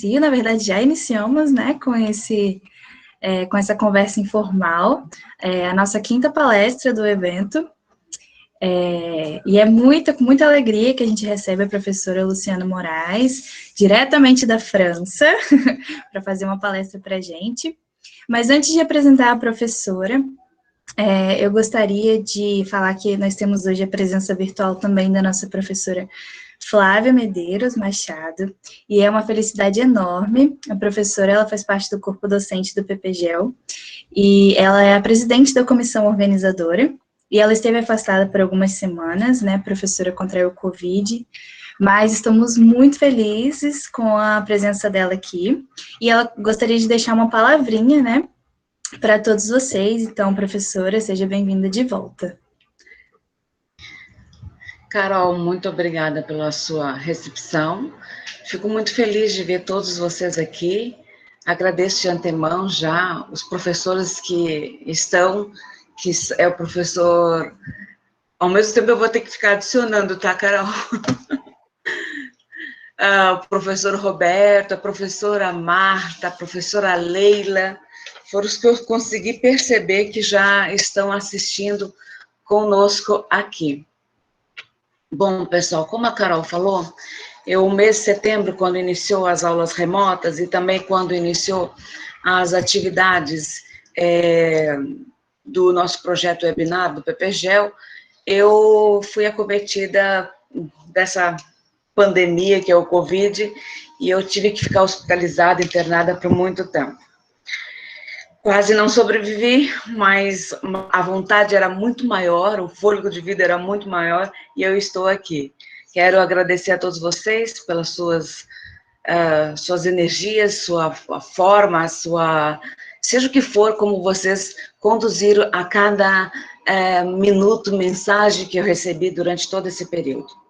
inicio, na verdade já iniciamos, né, com essa conversa informal, a nossa quinta palestra do evento, e é com muita alegria que a gente recebe a professora Luciana Moraes, diretamente da França, para fazer uma palestra para a gente. Mas antes de apresentar a professora, eu gostaria de falar que nós temos hoje a presença virtual também da nossa professora Flávia Medeiros Machado, e é uma felicidade enorme. A professora, ela faz parte do corpo docente do PPGEL, e ela é a presidente da comissão organizadora, e ela esteve afastada por algumas semanas, né, a professora contraiu o Covid, mas estamos muito felizes com a presença dela aqui, e ela gostaria de deixar uma palavrinha, né, para todos vocês. Então, professora, seja bem-vinda de volta. Carol, muito obrigada pela sua recepção. Fico muito feliz de ver todos vocês aqui. Agradeço de antemão já os professores que estão, que é o professor... Ao mesmo tempo eu vou ter que ficar adicionando, tá, Carol? O professor Roberto, a professora Marta, a professora Leila, foram os que eu consegui perceber que já estão assistindo conosco aqui. Bom, pessoal, como a Carol falou, o mês de setembro, quando iniciou as aulas remotas e também quando iniciou as atividades do nosso projeto webinar, do PPGEL, eu fui acometida dessa pandemia, que é o Covid, e eu tive que ficar hospitalizada, internada por muito tempo. Quase não sobrevivi, mas a vontade era muito maior, o fôlego de vida era muito maior, e eu estou aqui. Quero agradecer a todos vocês pelas suas energias, sua forma, seja o que for, como vocês conduziram a cada minuto, mensagem que eu recebi durante todo esse período.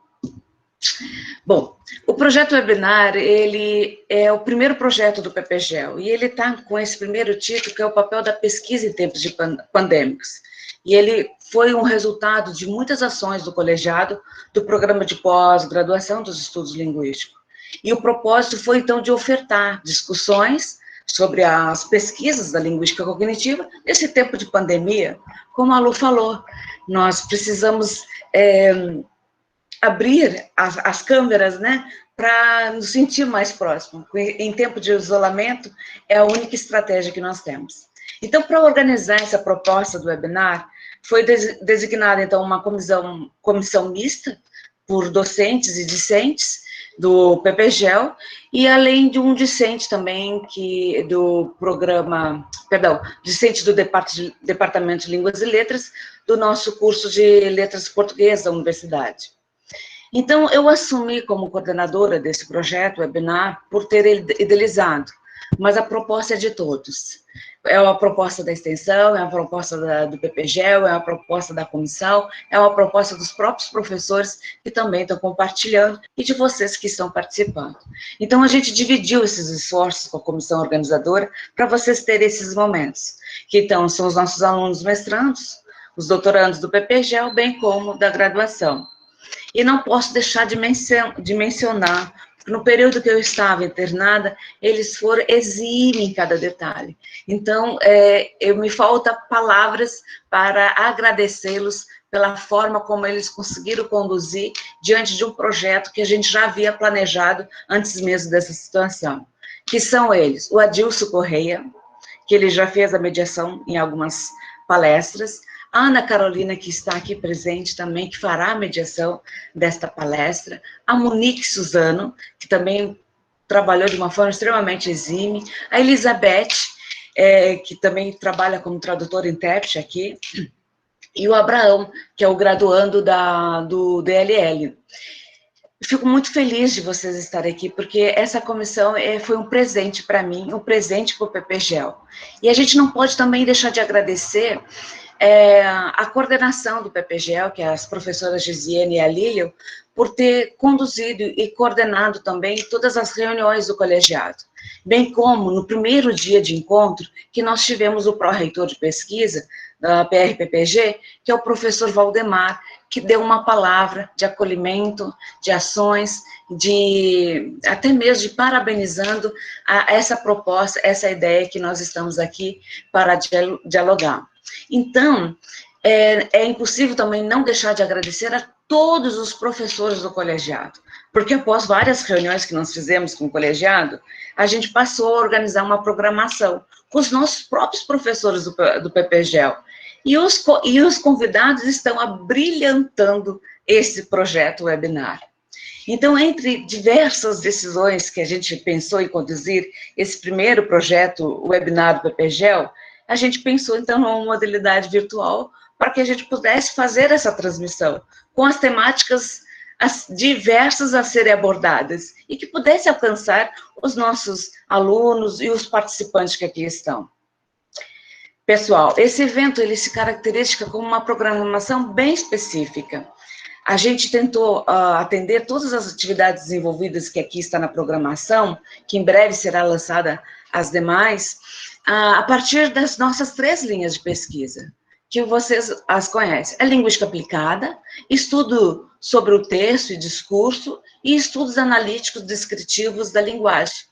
Bom, o projeto webinar, ele é o primeiro projeto do PPGEL, e ele está com esse primeiro título, que é o papel da pesquisa em tempos de pandêmicos. E ele foi um resultado de muitas ações do colegiado, do programa de pós-graduação dos estudos linguísticos. E o propósito foi, então, de ofertar discussões sobre as pesquisas da linguística cognitiva nesse tempo de pandemia. Como a Lu falou, nós precisamos abrir as câmeras, né, para nos sentir mais próximos. Em tempo de isolamento, é a única estratégia que nós temos. Então, para organizar essa proposta do webinar, foi designada, então, uma comissão mista por docentes e discentes do PPGEL, e além de um discente também discente do Departamento de Línguas e Letras, do nosso curso de Letras Portuguesas da Universidade. Então, eu assumi como coordenadora desse projeto webinar por ter idealizado, mas a proposta é de todos. É uma proposta da extensão, é uma proposta do PPGEL, é uma proposta da comissão, é uma proposta dos próprios professores que também estão compartilhando e de vocês que estão participando. Então, a gente dividiu esses esforços com a comissão organizadora para vocês terem esses momentos, que então são os nossos alunos mestrandos, os doutorandos do PPGEL, bem como da graduação. E não posso deixar de mencionar, porque no período que eu estava internada, eles foram exímios em cada detalhe. Então, me faltam palavras para agradecê-los pela forma como eles conseguiram conduzir diante de um projeto que a gente já havia planejado antes mesmo dessa situação. Que são eles, o Adilson Correia, que ele já fez a mediação em algumas palestras, a Ana Carolina, que está aqui presente também, que fará a mediação desta palestra, a Monique Suzano, que também trabalhou de uma forma extremamente exímie, a Elizabeth, que também trabalha como tradutora e intérprete aqui, e o Abraão, que é o graduando do DLL. Fico muito feliz de vocês estarem aqui, porque essa comissão foi um presente para mim, um presente para o PPGEL. E a gente não pode também deixar de agradecer a coordenação do PPGEL, que é as professoras Gisiane e a Lílio, por ter conduzido e coordenado também todas as reuniões do colegiado, bem como no primeiro dia de encontro, que nós tivemos o pró-reitor de pesquisa da PRPPG, que é o professor Valdemar, que deu uma palavra de acolhimento, de ações, até mesmo de parabenizando essa proposta, essa ideia que nós estamos aqui para dialogar. Então, é impossível também não deixar de agradecer a todos os professores do colegiado, porque após várias reuniões que nós fizemos com o colegiado, a gente passou a organizar uma programação com os nossos próprios professores do PPGEL, e os convidados estão abrilhantando esse projeto webinar. Então, entre diversas decisões que a gente pensou em conduzir esse primeiro projeto webinar do PPGEL, a gente pensou, então, numa modalidade virtual para que a gente pudesse fazer essa transmissão com as temáticas diversas a serem abordadas e que pudesse alcançar os nossos alunos e os participantes que aqui estão. Pessoal, esse evento ele se caracteriza como uma programação bem específica. A gente tentou atender todas as atividades desenvolvidas que aqui está na programação, que em breve será lançada as demais, a partir das nossas 3 linhas de pesquisa, que vocês as conhecem. É linguística aplicada, estudo sobre o texto e discurso, e estudos analíticos descritivos da linguagem.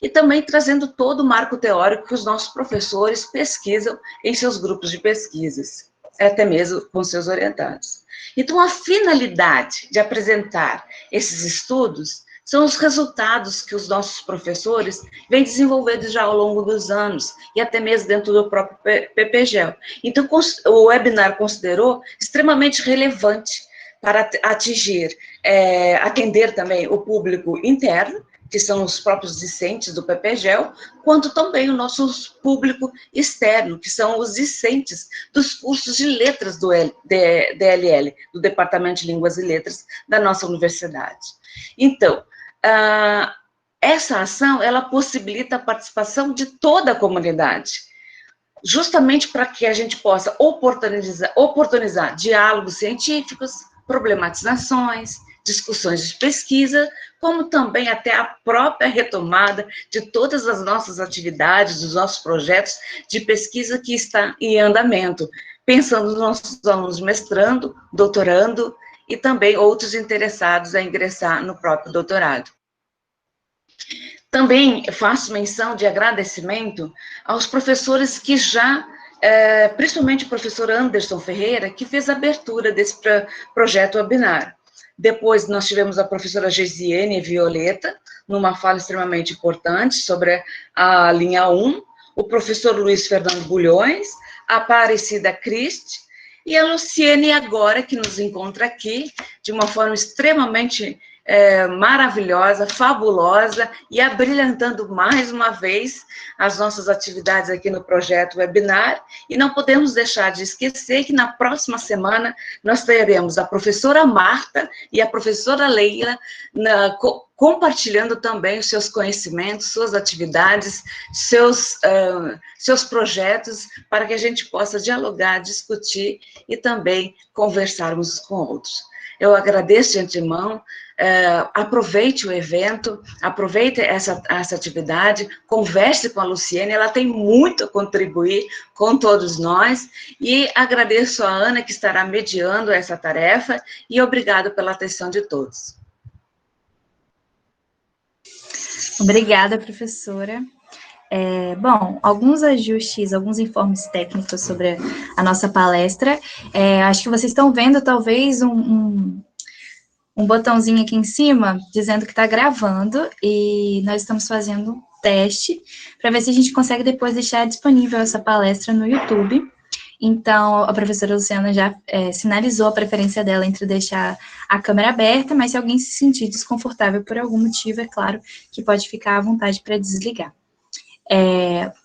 E também trazendo todo o marco teórico que os nossos professores pesquisam em seus grupos de pesquisas, até mesmo com seus orientados. Então, a finalidade de apresentar esses estudos são os resultados que os nossos professores vêm desenvolvendo já ao longo dos anos, e até mesmo dentro do próprio PPGEL. Então, o webinar considerou extremamente relevante para atender também o público interno, que são os próprios discentes do PPGEL, quanto também o nosso público externo, que são os discentes dos cursos de letras do DLL, do Departamento de Línguas e Letras da nossa universidade. Então, essa ação, ela possibilita a participação de toda a comunidade, justamente para que a gente possa oportunizar diálogos científicos, problematizações, discussões de pesquisa, como também até a própria retomada de todas as nossas atividades, dos nossos projetos de pesquisa que está em andamento, pensando nos nossos alunos mestrando, doutorando, e também outros interessados a ingressar no próprio doutorado. Também faço menção de agradecimento aos professores que já, principalmente o professor Anderson Ferreira, que fez a abertura desse projeto webinar. Depois, nós tivemos a professora Geisiane Violeta, numa fala extremamente importante sobre a linha 1, o professor Luiz Fernando Bulhões, a Aparecida Christ, e a Luciene agora, que nos encontra aqui, de uma forma extremamente maravilhosa, fabulosa, e abrilhantando mais uma vez as nossas atividades aqui no projeto webinar, e não podemos deixar de esquecer que na próxima semana nós teremos a professora Marta e a professora Leila compartilhando também os seus conhecimentos, suas atividades, seus projetos, para que a gente possa dialogar, discutir e também conversarmos com outros. Eu agradeço de antemão, aproveite o evento, aproveite essa atividade, converse com a Luciene, ela tem muito a contribuir com todos nós, e agradeço a Ana, que estará mediando essa tarefa, e obrigado pela atenção de todos. Obrigada, professora. Bom, alguns ajustes, alguns informes técnicos sobre a nossa palestra. Acho que vocês estão vendo, talvez, um botãozinho aqui em cima, dizendo que está gravando, e nós estamos fazendo um teste, para ver se a gente consegue depois deixar disponível essa palestra no YouTube. Então, a professora Luciana já sinalizou a preferência dela entre deixar a câmera aberta, mas se alguém se sentir desconfortável por algum motivo, é claro que pode ficar à vontade para desligar.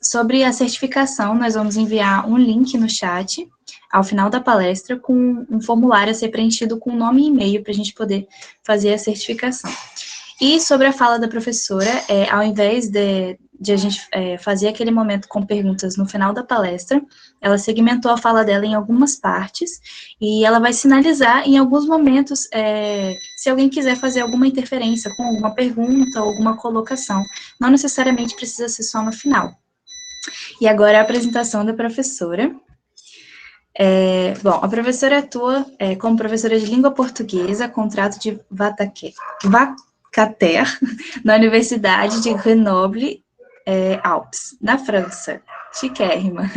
Sobre a certificação, nós vamos enviar um link no chat, ao final da palestra, com um formulário a ser preenchido com nome e e-mail, para a gente poder fazer a certificação. E sobre a fala da professora, ao invés de a gente fazer aquele momento com perguntas no final da palestra, ela segmentou a fala dela em algumas partes, e ela vai sinalizar em alguns momentos se alguém quiser fazer alguma interferência com alguma pergunta ou alguma colocação. Não necessariamente precisa ser só no final. E agora a apresentação da professora. Bom, a professora atua como professora de língua portuguesa, contrato de Vacater, na Universidade de Grenoble, Alpes, na França. Chiquérrima.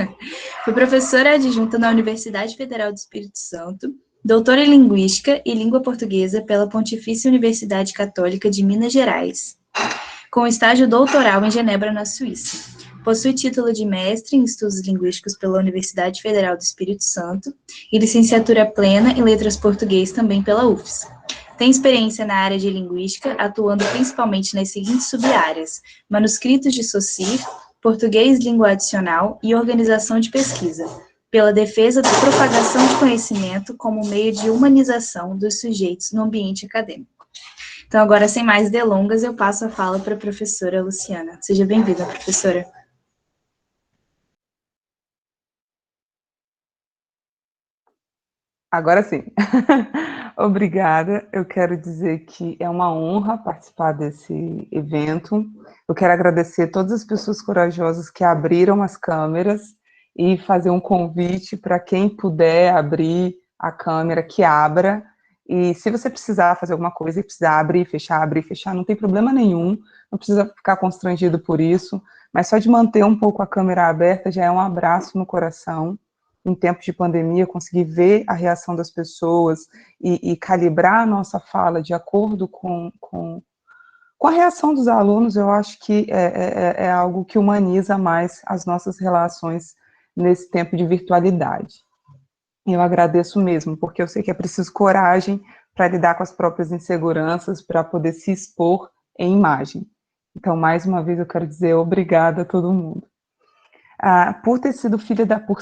Foi professora adjunta na Universidade Federal do Espírito Santo, doutora em Linguística e Língua Portuguesa pela Pontifícia Universidade Católica de Minas Gerais, com estágio doutoral em Genebra, na Suíça. Possui título de mestre em Estudos Linguísticos pela Universidade Federal do Espírito Santo e licenciatura plena em Letras Português também pela UFS. Tem experiência na área de linguística, atuando principalmente nas seguintes sub-áreas: manuscritos de Saussure, português língua adicional e organização de pesquisa, pela defesa da propagação de conhecimento como meio de humanização dos sujeitos no ambiente acadêmico. Então, agora, sem mais delongas, eu passo a fala para a professora Luciana. Seja bem-vinda, professora. Agora sim. Obrigada. Eu quero dizer que é uma honra participar desse evento. Eu quero agradecer todas as pessoas corajosas que abriram as câmeras e fazer um convite para quem puder abrir a câmera, que abra. E se você precisar fazer alguma coisa e precisar abrir, fechar, não tem problema nenhum. Não precisa ficar constrangido por isso. Mas só de manter um pouco a câmera aberta já é um abraço no coração. Em tempos de pandemia, conseguir ver a reação das pessoas e calibrar a nossa fala de acordo com a reação dos alunos, eu acho que é algo que humaniza mais as nossas relações nesse tempo de virtualidade. E eu agradeço mesmo, porque eu sei que é preciso coragem para lidar com as próprias inseguranças, para poder se expor em imagem. Então, mais uma vez, eu quero dizer obrigada a todo mundo. Por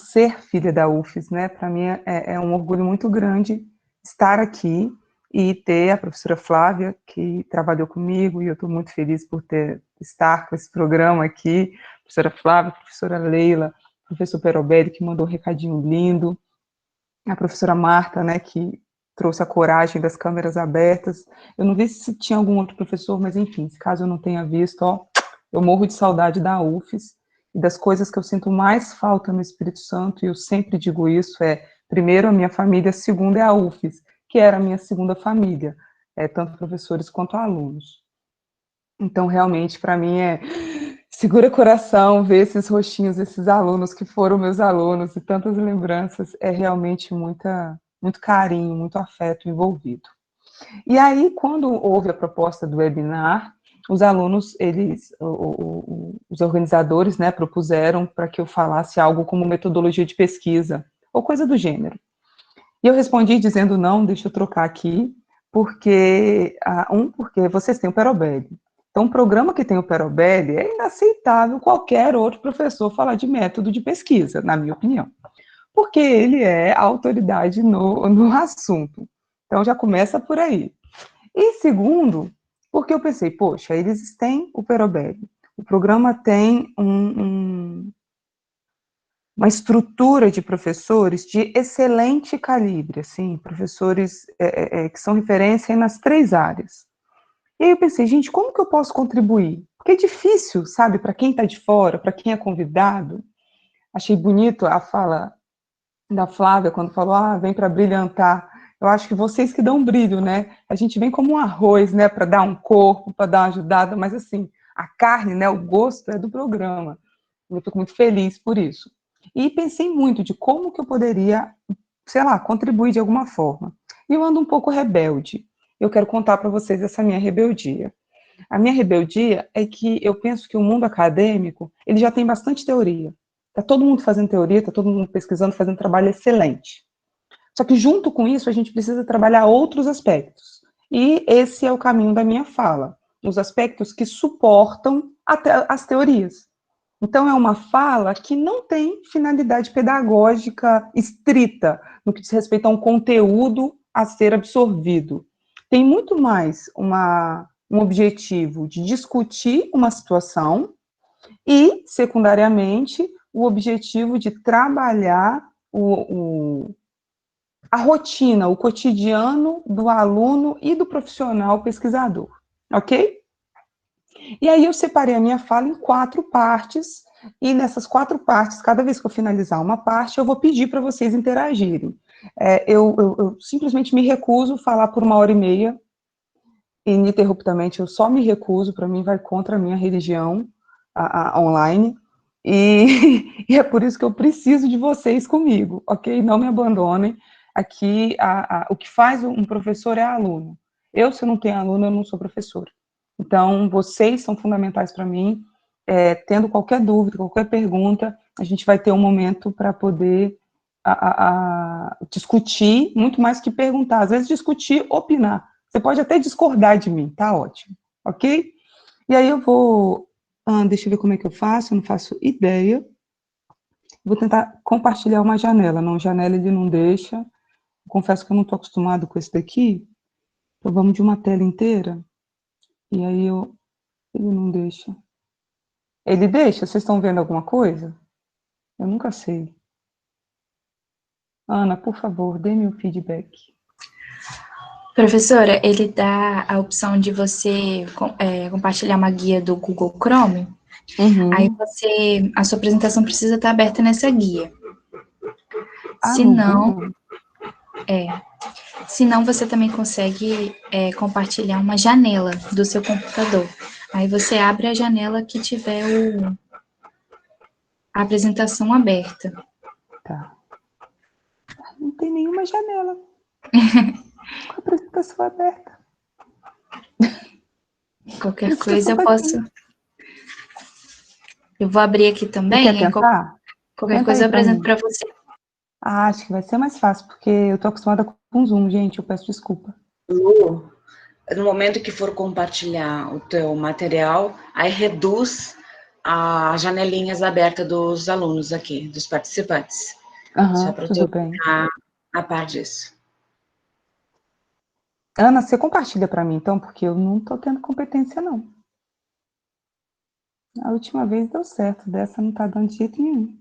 ser filha da UFES, né, para mim é um orgulho muito grande estar aqui e ter a professora Flávia, que trabalhou comigo, e eu estou muito feliz por estar com esse programa aqui, professora Flávia, professora Leila, professor Perobelli, que mandou um recadinho lindo, a professora Marta, né, que trouxe a coragem das câmeras abertas. Eu não vi se tinha algum outro professor, mas enfim, caso eu não tenha visto, eu morro de saudade da UFES, e das coisas que eu sinto mais falta no Espírito Santo, e eu sempre digo isso, primeiro, a minha família, segundo é a UFES, que era a minha segunda família, tanto professores quanto alunos. Então, realmente, para mim, segura coração ver esses rostinhos, esses alunos que foram meus alunos, e tantas lembranças, é realmente muito carinho, muito afeto envolvido. E aí, quando houve a proposta do webinar, os alunos, os organizadores, né, propuseram para que eu falasse algo como metodologia de pesquisa, ou coisa do gênero. E eu respondi dizendo, não, deixa eu trocar aqui, porque vocês têm o Perobelli. Então, um programa que tem o Perobelli é inaceitável qualquer outro professor falar de método de pesquisa, na minha opinião, porque ele é a autoridade no assunto. Então, já começa por aí. E segundo, porque eu pensei, poxa, eles têm o Perobelli, o programa tem uma estrutura de professores de excelente calibre, assim, professores que são referência nas 3 áreas. E aí eu pensei, gente, como que eu posso contribuir? Porque é difícil, sabe, para quem está de fora, para quem é convidado. Achei bonito a fala da Flávia, quando falou, vem para brilhantar. Eu acho que vocês que dão brilho, né? A gente vem como um arroz, né, para dar um corpo, para dar uma ajudada, mas assim, a carne, né, o gosto é do programa. Eu fico muito feliz por isso. E pensei muito de como que eu poderia, sei lá, contribuir de alguma forma. E eu ando um pouco rebelde. Eu quero contar para vocês essa minha rebeldia. A minha rebeldia é que eu penso que o mundo acadêmico, ele já tem bastante teoria. Está todo mundo fazendo teoria, está todo mundo pesquisando, fazendo trabalho excelente. Só que junto com isso, a gente precisa trabalhar outros aspectos. E esse é o caminho da minha fala. Os aspectos que suportam as teorias. Então, é uma fala que não tem finalidade pedagógica estrita, no que diz respeito a um conteúdo a ser absorvido. Tem muito mais um objetivo de discutir uma situação e, secundariamente, o objetivo de trabalhar a rotina, o cotidiano do aluno e do profissional pesquisador, ok? E aí eu separei a minha fala em 4 partes, E nessas 4 partes, cada vez que eu finalizar uma parte, eu vou pedir para vocês interagirem. Eu simplesmente me recuso a falar por 1h30, ininterruptamente, eu só me recuso, para mim vai contra a minha religião online, e, e é por isso que eu preciso de vocês comigo, ok? Não me abandonem. Aqui, o que faz um professor é aluno. Se eu não tenho aluno, eu não sou professora. Então, vocês são fundamentais para mim. Tendo qualquer dúvida, qualquer pergunta, a gente vai ter um momento para poder discutir, muito mais que perguntar. Às vezes, discutir, opinar. Você pode até discordar de mim, tá ótimo, ok? E aí eu vou... deixa eu ver como é que eu faço não faço ideia. Vou tentar compartilhar uma janela. Não, janela ele não deixa. Confesso que eu não estou acostumado com esse daqui. Então, vamos de uma tela inteira. E aí ele não deixa. Ele deixa? Vocês estão vendo alguma coisa? Eu nunca sei. Ana, por favor, dê-me o feedback. Professora, ele dá a opção de você compartilhar uma guia do Google Chrome. Aí a sua apresentação precisa estar aberta nessa guia. Se não, você também consegue compartilhar uma janela do seu computador. Aí você abre a janela que tiver a apresentação aberta. Tá. Não tem nenhuma janela. Com a apresentação aberta. Qualquer coisa eu posso... Eu vou abrir aqui também. Você quer tentar? Qualquer coisa eu apresento para você. Acho que vai ser mais fácil, porque eu tô acostumada com Zoom, gente, eu peço desculpa. Lu, no momento que for compartilhar o teu material, aí reduz as janelinhas abertas dos alunos aqui, dos participantes. Só para tudo bem. ficar a par disso. Ana, você compartilha para mim, então, porque eu não tô tendo competência, não. A última vez deu certo, dessa não tá dando de jeito nenhum.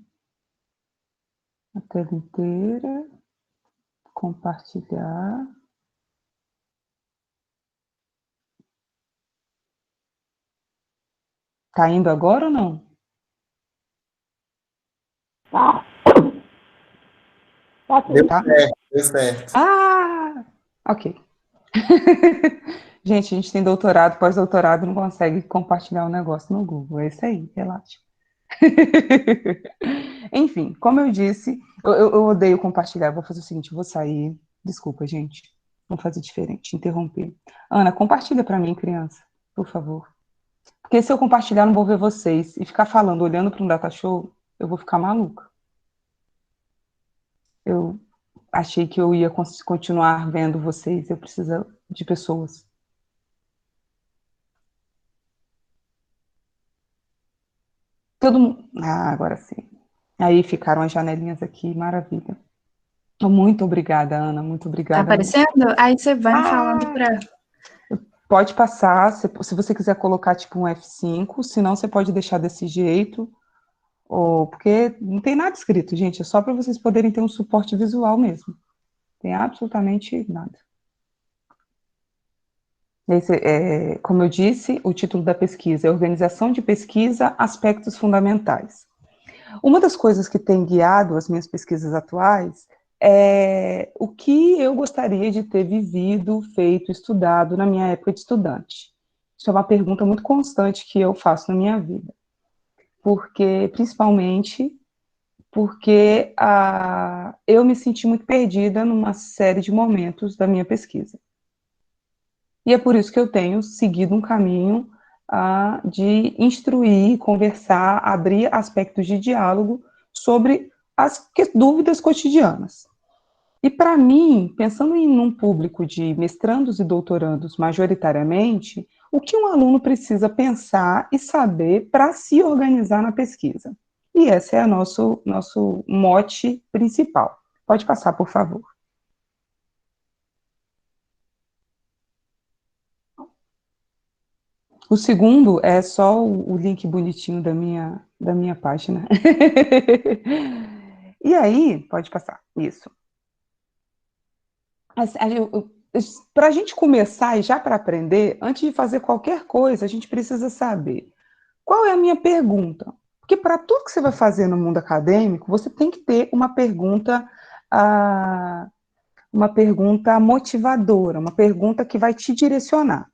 A tela inteira, compartilhar. Tá indo agora ou não? Deu certo. Ok. Gente, a gente tem doutorado, pós-doutorado, não consegue compartilhar o negócio no Google. É isso aí, relaxa. Enfim, como eu disse, eu odeio compartilhar. Vou fazer o seguinte, vou sair. Desculpa, gente. Vou fazer diferente, interromper. Ana, compartilha para mim, criança, por favor. Porque se eu compartilhar, não vou ver vocês. E ficar falando, olhando para um data show, eu vou ficar maluca. Eu achei que eu ia continuar vendo vocês. Eu preciso de pessoas. Todo mundo... agora sim. Aí ficaram as janelinhas aqui, maravilha. Muito obrigada, Ana, muito obrigada. Tá aparecendo? Aí você vai falando para... Pode passar, se você quiser colocar tipo um F5, senão você pode deixar desse jeito, porque não tem nada escrito, gente, é só para vocês poderem ter um suporte visual mesmo. Tem absolutamente nada. Como eu disse, o título da pesquisa é Organização de Pesquisa, Aspectos Fundamentais. Uma das coisas que tem guiado as minhas pesquisas atuais é o que eu gostaria de ter vivido, feito, estudado na minha época de estudante. Isso é uma pergunta muito constante que eu faço na minha vida. Principalmente porque eu me senti muito perdida numa série de momentos da minha pesquisa. E é por isso que eu tenho seguido um caminho de instruir, conversar, abrir aspectos de diálogo sobre as dúvidas cotidianas. E para mim, pensando em um público de mestrandos e doutorandos majoritariamente, o que um aluno precisa pensar e saber para se organizar na pesquisa? E esse é o nosso mote principal. Pode passar, por favor. O segundo é só o link bonitinho da minha página. E aí, pode passar, isso. Para a gente começar e já para aprender, antes de fazer qualquer coisa, a gente precisa saber qual é a minha pergunta. Porque para tudo que você vai fazer no mundo acadêmico, você tem que ter uma pergunta motivadora, uma pergunta que vai te direcionar.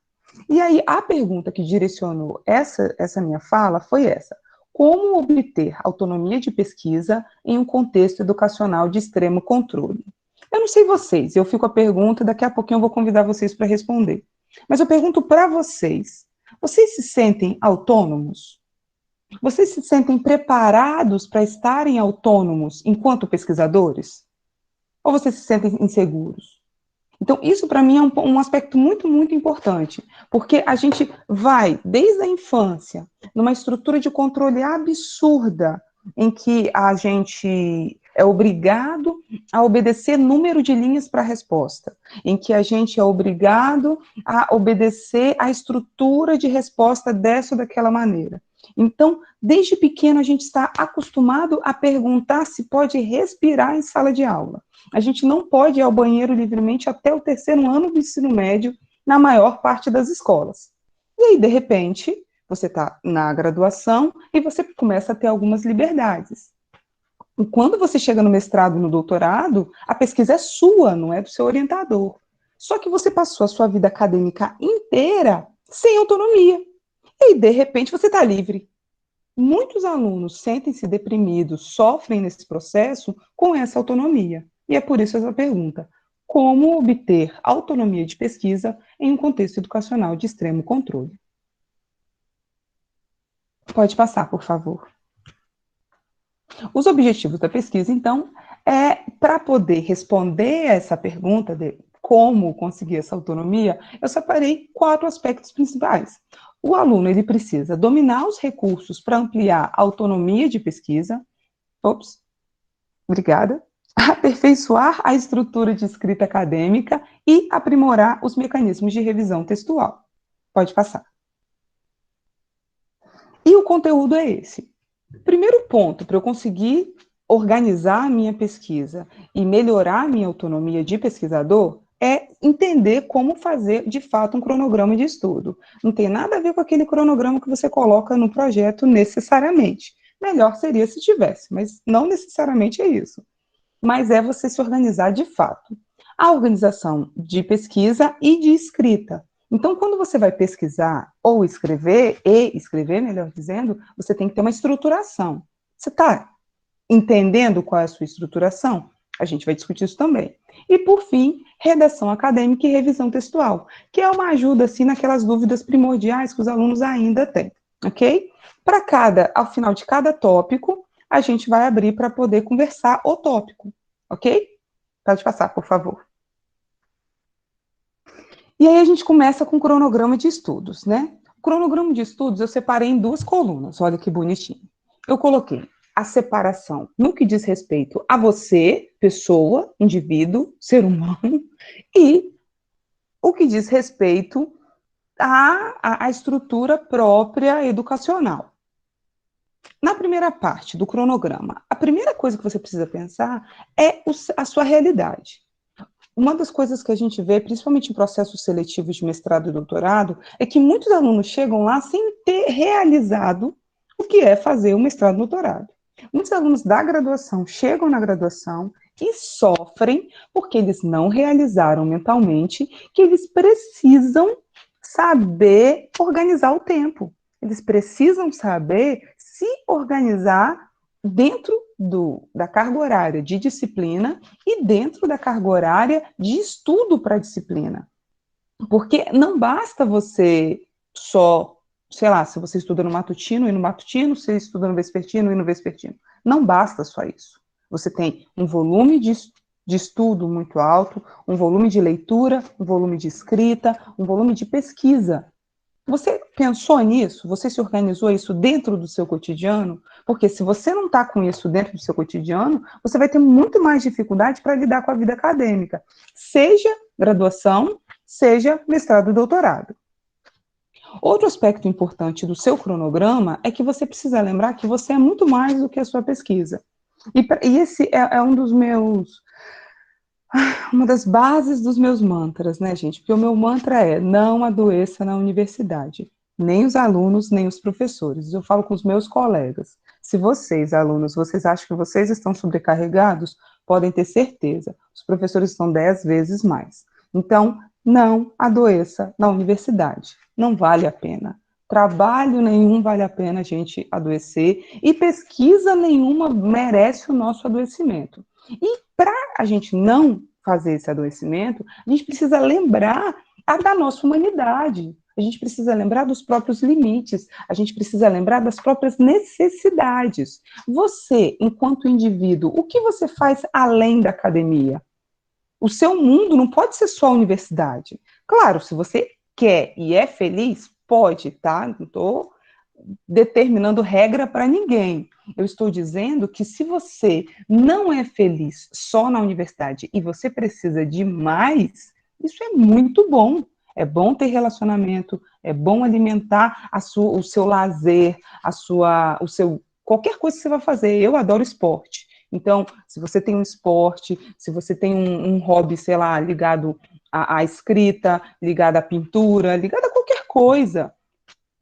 E aí, a pergunta que direcionou essa minha fala foi essa: como obter autonomia de pesquisa em um contexto educacional de extremo controle? Eu não sei vocês, eu fico com a pergunta, daqui a pouquinho eu vou convidar vocês para responder. Mas eu pergunto para vocês: vocês se sentem autônomos? Vocês se sentem preparados para estarem autônomos enquanto pesquisadores? Ou vocês se sentem inseguros? Então, isso para mim é um aspecto muito, muito importante, porque a gente vai, desde a infância, numa estrutura de controle absurda, em que a gente é obrigado a obedecer número de linhas para a resposta, em que a gente é obrigado a obedecer a estrutura de resposta dessa ou daquela maneira. Então, desde pequeno, a gente está acostumado a perguntar se pode respirar em sala de aula. A gente não pode ir ao banheiro livremente até o 3º ano do ensino médio, na maior parte das escolas. E aí, de repente, você está na graduação e você começa a ter algumas liberdades. E quando você chega no mestrado e no doutorado, a pesquisa é sua, não é do seu orientador. Só que você passou a sua vida acadêmica inteira sem autonomia. E, de repente, você está livre. Muitos alunos sentem-se deprimidos, sofrem nesse processo com essa autonomia. E é por isso essa pergunta: como obter autonomia de pesquisa em um contexto educacional de extremo controle? Pode passar, por favor. Os objetivos da pesquisa, então, para poder responder essa pergunta de como conseguir essa autonomia, eu separei 4 aspectos principais. O aluno, ele precisa dominar os recursos para ampliar a autonomia de pesquisa. Ops, obrigada. Aperfeiçoar a estrutura de escrita acadêmica e aprimorar os mecanismos de revisão textual. Pode passar. E o conteúdo é esse. Primeiro ponto, para eu conseguir organizar a minha pesquisa e melhorar a minha autonomia de pesquisador, é entender como fazer, de fato, um cronograma de estudo. Não tem nada a ver com aquele cronograma que você coloca no projeto necessariamente. Melhor seria se tivesse, mas não necessariamente é isso. Mas é você se organizar de fato. A organização de pesquisa e de escrita. Então, quando você vai pesquisar ou escrever, melhor dizendo, você tem que ter uma estruturação. Você está entendendo qual é a sua estruturação? A gente vai discutir isso também. E, por fim, redação acadêmica e revisão textual, que é uma ajuda, assim, naquelas dúvidas primordiais que os alunos ainda têm, ok? Ao final de cada tópico, a gente vai abrir para poder conversar o tópico, ok? Pode passar, por favor. E aí a gente começa com o cronograma de estudos, né? O cronograma de estudos eu separei em 2 colunas, olha que bonitinho. Eu coloquei a separação no que diz respeito a você, pessoa, indivíduo, ser humano, e o que diz respeito à estrutura própria educacional. Na primeira parte do cronograma, a primeira coisa que você precisa pensar é a sua realidade. Uma das coisas que a gente vê, principalmente em processos seletivos de mestrado e doutorado, é que muitos alunos chegam lá sem ter realizado o que é fazer o mestrado e doutorado. Muitos alunos da graduação chegam na graduação e sofrem porque eles não realizaram mentalmente que eles precisam saber organizar o tempo. Eles precisam saber se organizar dentro da carga horária de disciplina e dentro da carga horária de estudo para a disciplina. Porque não basta você só, sei lá, se você estuda no matutino, e no matutino, se você estuda no vespertino, e no vespertino. Não basta só isso. Você tem um volume de estudo muito alto, um volume de leitura, um volume de escrita, um volume de pesquisa. Você pensou nisso? Você se organizou isso dentro do seu cotidiano? Porque se você não está com isso dentro do seu cotidiano, você vai ter muito mais dificuldade para lidar com a vida acadêmica, seja graduação, seja mestrado e doutorado. Outro aspecto importante do seu cronograma é que você precisa lembrar que você é muito mais do que a sua pesquisa. E esse é uma das bases dos meus mantras, né, gente? Porque o meu mantra é: não adoeça na universidade. nem os alunos, nem os professores. Eu falo com os meus colegas. Se vocês, alunos, vocês acham que vocês estão sobrecarregados, podem ter certeza, os professores estão 10 vezes mais. Então, não adoeça na universidade, não vale a pena. Trabalho nenhum vale a pena a gente adoecer e pesquisa nenhuma merece o nosso adoecimento. E para a gente não fazer esse adoecimento, a gente precisa lembrar da nossa humanidade. A gente precisa lembrar dos próprios limites, a gente precisa lembrar das próprias necessidades. Você, enquanto indivíduo, o que você faz além da academia? O seu mundo não pode ser só a universidade. Claro, se você quer e é feliz, pode, tá? Não estou determinando regra para ninguém. Eu estou dizendo que se você não é feliz só na universidade e você precisa de mais, isso é muito bom. É bom ter relacionamento, é bom alimentar o seu lazer, qualquer coisa que você vai fazer. Eu adoro esporte. Então, se você tem um esporte, se você tem um hobby, sei lá, ligado à escrita, ligado à pintura, ligado a qualquer coisa,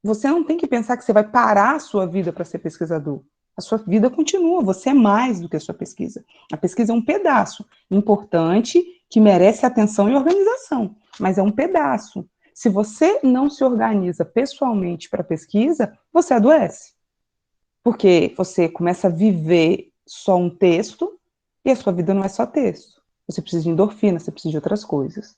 você não tem que pensar que você vai parar a sua vida para ser pesquisador. A sua vida continua, você é mais do que a sua pesquisa. A pesquisa é um pedaço importante que merece atenção e organização, mas é um pedaço. Se você não se organiza pessoalmente para a pesquisa, você adoece. Porque você começa a viver só um texto e a sua vida não é só texto. Você precisa de endorfina, você precisa de outras coisas.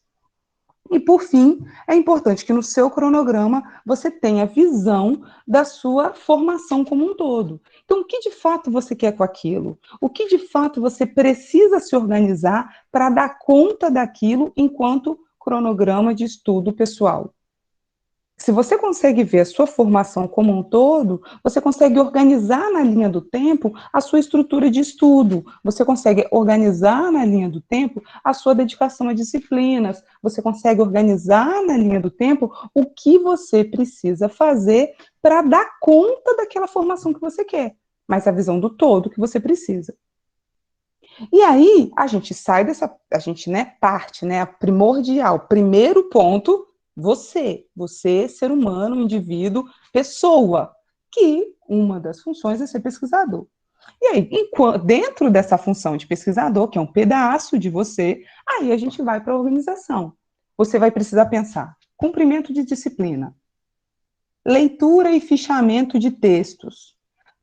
E, por fim, é importante que no seu cronograma você tenha visão da sua formação como um todo. Então, o que de fato você quer com aquilo? O que de fato você precisa se organizar para dar conta daquilo enquanto cronograma de estudo pessoal? Se você consegue ver a sua formação como um todo, você consegue organizar na linha do tempo a sua estrutura de estudo, você consegue organizar na linha do tempo a sua dedicação a disciplinas, você consegue organizar na linha do tempo o que você precisa fazer para dar conta daquela formação que você quer, mas a visão do todo que você precisa. E aí, a gente sai a gente, parte, a primordial, primeiro ponto, você, ser humano, indivíduo, pessoa, que uma das funções é ser pesquisador. E aí, dentro dessa função de pesquisador, que é um pedaço de você, aí a gente vai para a organização. Você vai precisar pensar cumprimento de disciplina, leitura e fichamento de textos,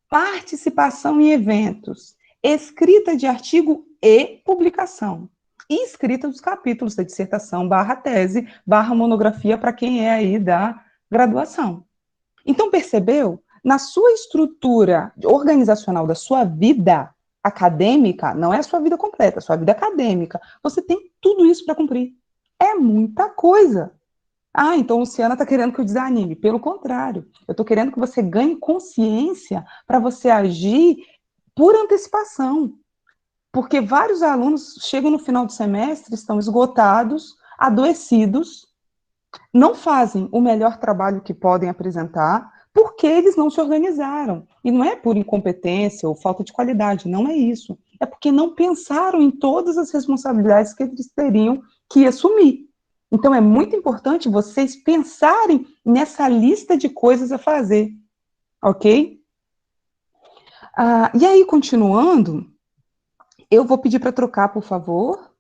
participação em eventos, escrita de artigo e publicação, e escrita dos capítulos da dissertação, /tese, /monografia, para quem é aí da graduação. Então, percebeu? Na sua estrutura organizacional da sua vida acadêmica, não é a sua vida completa, a sua vida acadêmica, você tem tudo isso para cumprir. É muita coisa. Ah, então Luciana está querendo que eu desanime. Pelo contrário, eu estou querendo que você ganhe consciência para você agir por antecipação. Porque vários alunos chegam no final do semestre, estão esgotados, adoecidos, não fazem o melhor trabalho que podem apresentar, porque eles não se organizaram. E não é por incompetência ou falta de qualidade, não é isso. É porque não pensaram em todas as responsabilidades que eles teriam que assumir. Então, é muito importante vocês pensarem nessa lista de coisas a fazer, ok? E aí, continuando, eu vou pedir para trocar, por favor.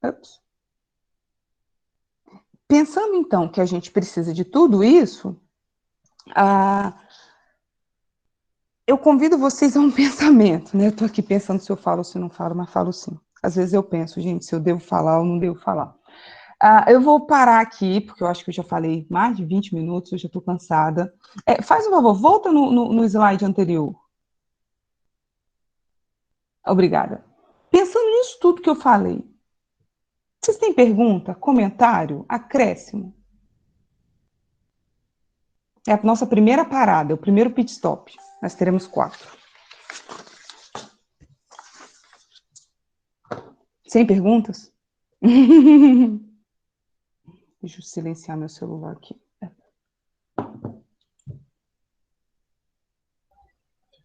Ups. Pensando, então, que a gente precisa de tudo isso, eu convido vocês a um pensamento, né? Eu estou aqui pensando se eu falo ou se não falo, mas falo sim. Às vezes eu penso, gente, se eu devo falar ou não devo falar. Eu vou parar aqui, porque eu acho que eu já falei mais de 20 minutos, eu já estou cansada. Faz um favor, volta no slide anterior. Obrigada. Pensando nisso tudo que eu falei, vocês têm pergunta, comentário, acréscimo? É a nossa primeira parada, o primeiro pit stop. Nós teremos 4. Sem perguntas? Deixa eu silenciar meu celular aqui.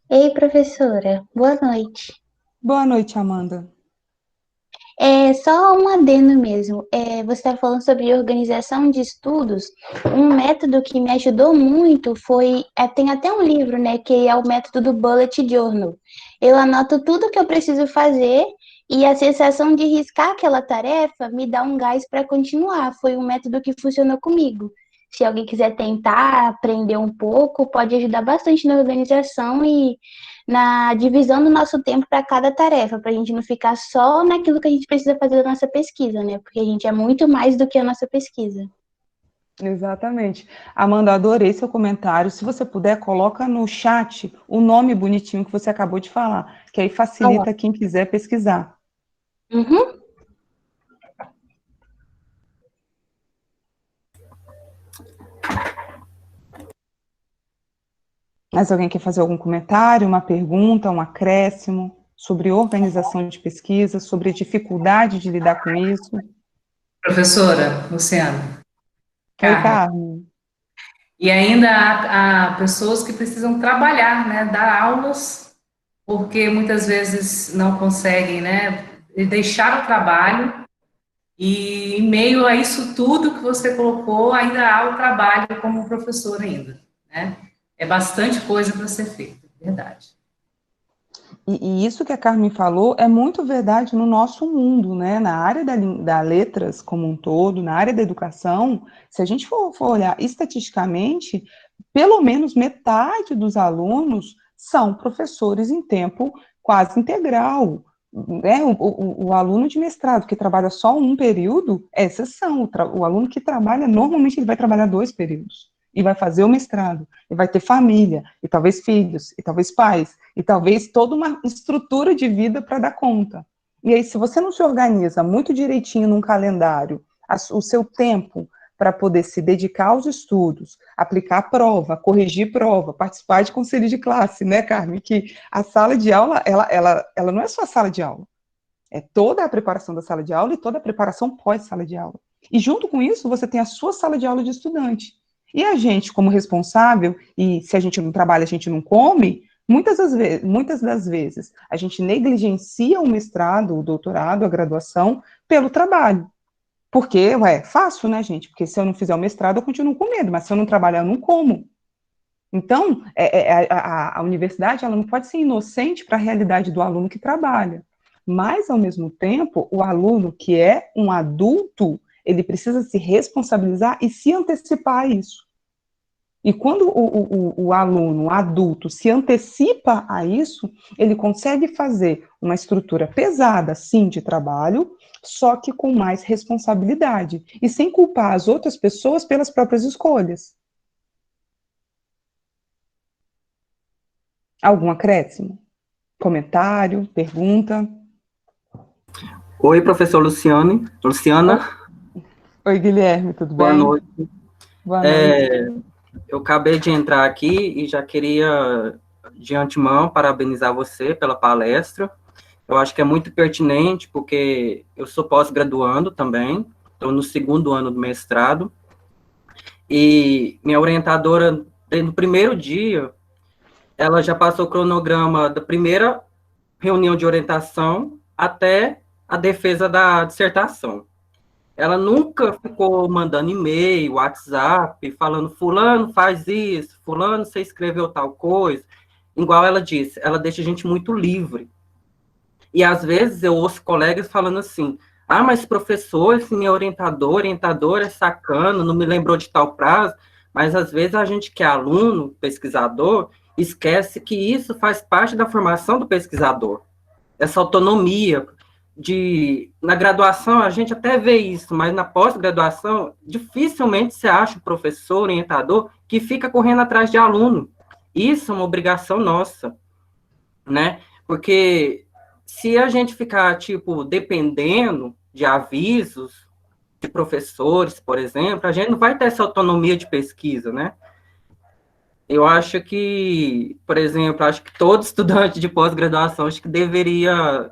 Ei, professora, boa noite. Boa noite, Amanda. É só um adendo mesmo. Você está falando sobre organização de estudos. Um método que me ajudou muito foi, tem até um livro, né, que é o método do Bullet Journal. Eu anoto tudo que eu preciso fazer e a sensação de riscar aquela tarefa me dá um gás para continuar. Foi um método que funcionou comigo. Se alguém quiser tentar aprender um pouco, pode ajudar bastante na organização e na divisão do nosso tempo para cada tarefa, para a gente não ficar só naquilo que a gente precisa fazer da nossa pesquisa, né? Porque a gente é muito mais do que a nossa pesquisa. Exatamente. Amanda, adorei seu comentário. Se você puder, coloca no chat o nome bonitinho que você acabou de falar, que aí facilita quem quiser pesquisar. Uhum. Mas alguém quer fazer algum comentário, uma pergunta, um acréscimo sobre organização de pesquisa, sobre dificuldade de lidar com isso? Professora Luciana. Oi, Carmen. E ainda há pessoas que precisam trabalhar, né, dar aulas, porque muitas vezes não conseguem, né, deixar o trabalho, e em meio a isso tudo que você colocou, ainda há o trabalho como professor ainda, né? É bastante coisa para ser feita, verdade. E isso que a Carmen falou é muito verdade no nosso mundo, né? Na área da letras como um todo, na área da educação, se a gente for olhar estatisticamente, pelo menos metade dos alunos são professores em tempo quase integral. Né? O aluno de mestrado que trabalha só um período é exceção. O aluno que trabalha, normalmente ele vai trabalhar 2 períodos e vai fazer o mestrado, e vai ter família, e talvez filhos, e talvez pais, e talvez toda uma estrutura de vida para dar conta. E aí, se você não se organiza muito direitinho num calendário, o seu tempo para poder se dedicar aos estudos, aplicar prova, corrigir prova, participar de conselho de classe, né, Carmen? Que a sala de aula, ela não é só a sala de aula, é toda a preparação da sala de aula e toda a preparação pós-sala de aula. E junto com isso, você tem a sua sala de aula de estudante. E a gente, como responsável, e se a gente não trabalha, a gente não come, muitas das vezes a gente negligencia o mestrado, o doutorado, a graduação, pelo trabalho. Porque, é fácil, né, gente? Porque se eu não fizer o mestrado, eu continuo com medo, mas se eu não trabalhar, eu não como. Então, a universidade, ela não pode ser inocente para a realidade do aluno que trabalha. Mas, ao mesmo tempo, o aluno que é um adulto, ele precisa se responsabilizar e se antecipar a isso. E quando o aluno, o adulto, se antecipa a isso, ele consegue fazer uma estrutura pesada, sim, de trabalho, só que com mais responsabilidade, e sem culpar as outras pessoas pelas próprias escolhas. Algum acréscimo? Comentário? Pergunta? Oi, professor Luciana. Oi, Guilherme, tudo bem? Boa noite. Boa noite. Eu acabei de entrar aqui e já queria, de antemão, parabenizar você pela palestra. Eu acho que é muito pertinente, porque eu sou pós-graduando também, estou no 2º ano do mestrado, e minha orientadora, no primeiro dia, ela já passou o cronograma da primeira reunião de orientação até a defesa da dissertação. Ela nunca ficou mandando e-mail, WhatsApp, falando, fulano faz isso, fulano você escreveu tal coisa. Igual ela disse, ela deixa a gente muito livre. E às vezes eu ouço colegas falando assim, mas professor, esse meu orientador é sacana, não me lembrou de tal prazo, mas às vezes a gente que é aluno, pesquisador, esquece que isso faz parte da formação do pesquisador. Essa autonomia, na graduação a gente até vê isso, mas na pós-graduação dificilmente você acha o professor, orientador, que fica correndo atrás de aluno. Isso é uma obrigação nossa, né? Porque se a gente ficar, dependendo de avisos de professores, por exemplo, a gente não vai ter essa autonomia de pesquisa, né? Eu acho que, por exemplo, acho que todo estudante de pós-graduação acho que deveria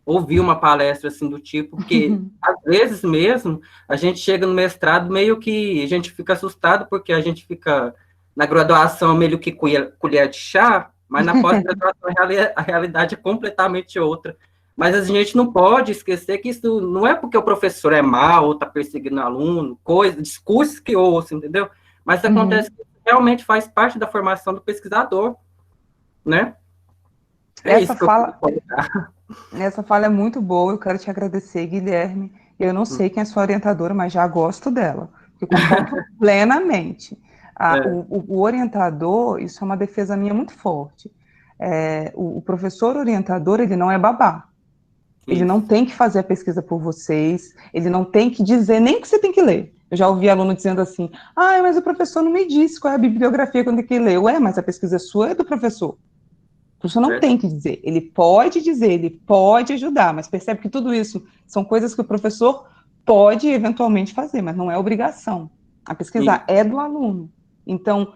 ouvir uma palestra assim do tipo, porque às vezes mesmo a gente chega no mestrado meio que a gente fica assustado porque a gente fica na graduação meio que colher de chá, mas na pós-graduação a realidade é completamente outra. Mas a gente não pode esquecer que isso não é porque o professor é mau ou está perseguindo o aluno, discursos que ouça, entendeu? Mas acontece que realmente faz parte da formação do pesquisador, né? Essa fala é muito boa, eu quero te agradecer, Guilherme. Eu não sei quem é sua orientadora, mas já gosto dela, eu concordo plenamente. O orientador, isso é uma defesa minha muito forte. O professor orientador, ele não é babá. Ele não tem que fazer a pesquisa por vocês, ele não tem que dizer nem o que você tem que ler. Eu já ouvi aluno dizendo assim, mas o professor não me disse qual é a bibliografia que eu tenho que ler. Ué, mas a pesquisa é sua, é do professor. O professor não tem que dizer, ele pode ajudar, mas percebe que tudo isso são coisas que o professor pode eventualmente fazer, mas não é obrigação. A pesquisa é do aluno. Então,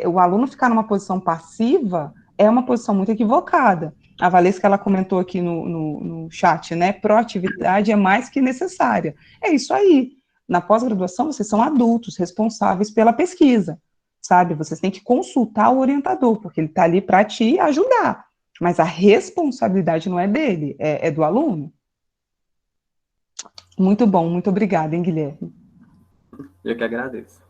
o aluno ficar numa posição passiva é uma posição muito equivocada. A Valesca, ela comentou aqui no chat, né, proatividade é mais que necessária. É isso aí. Na pós-graduação, vocês são adultos responsáveis pela pesquisa, sabe? Vocês têm que consultar o orientador, porque ele está ali para te ajudar. Mas a responsabilidade não é dele, é do aluno. Muito bom, muito obrigada, hein, Guilherme? Eu que agradeço.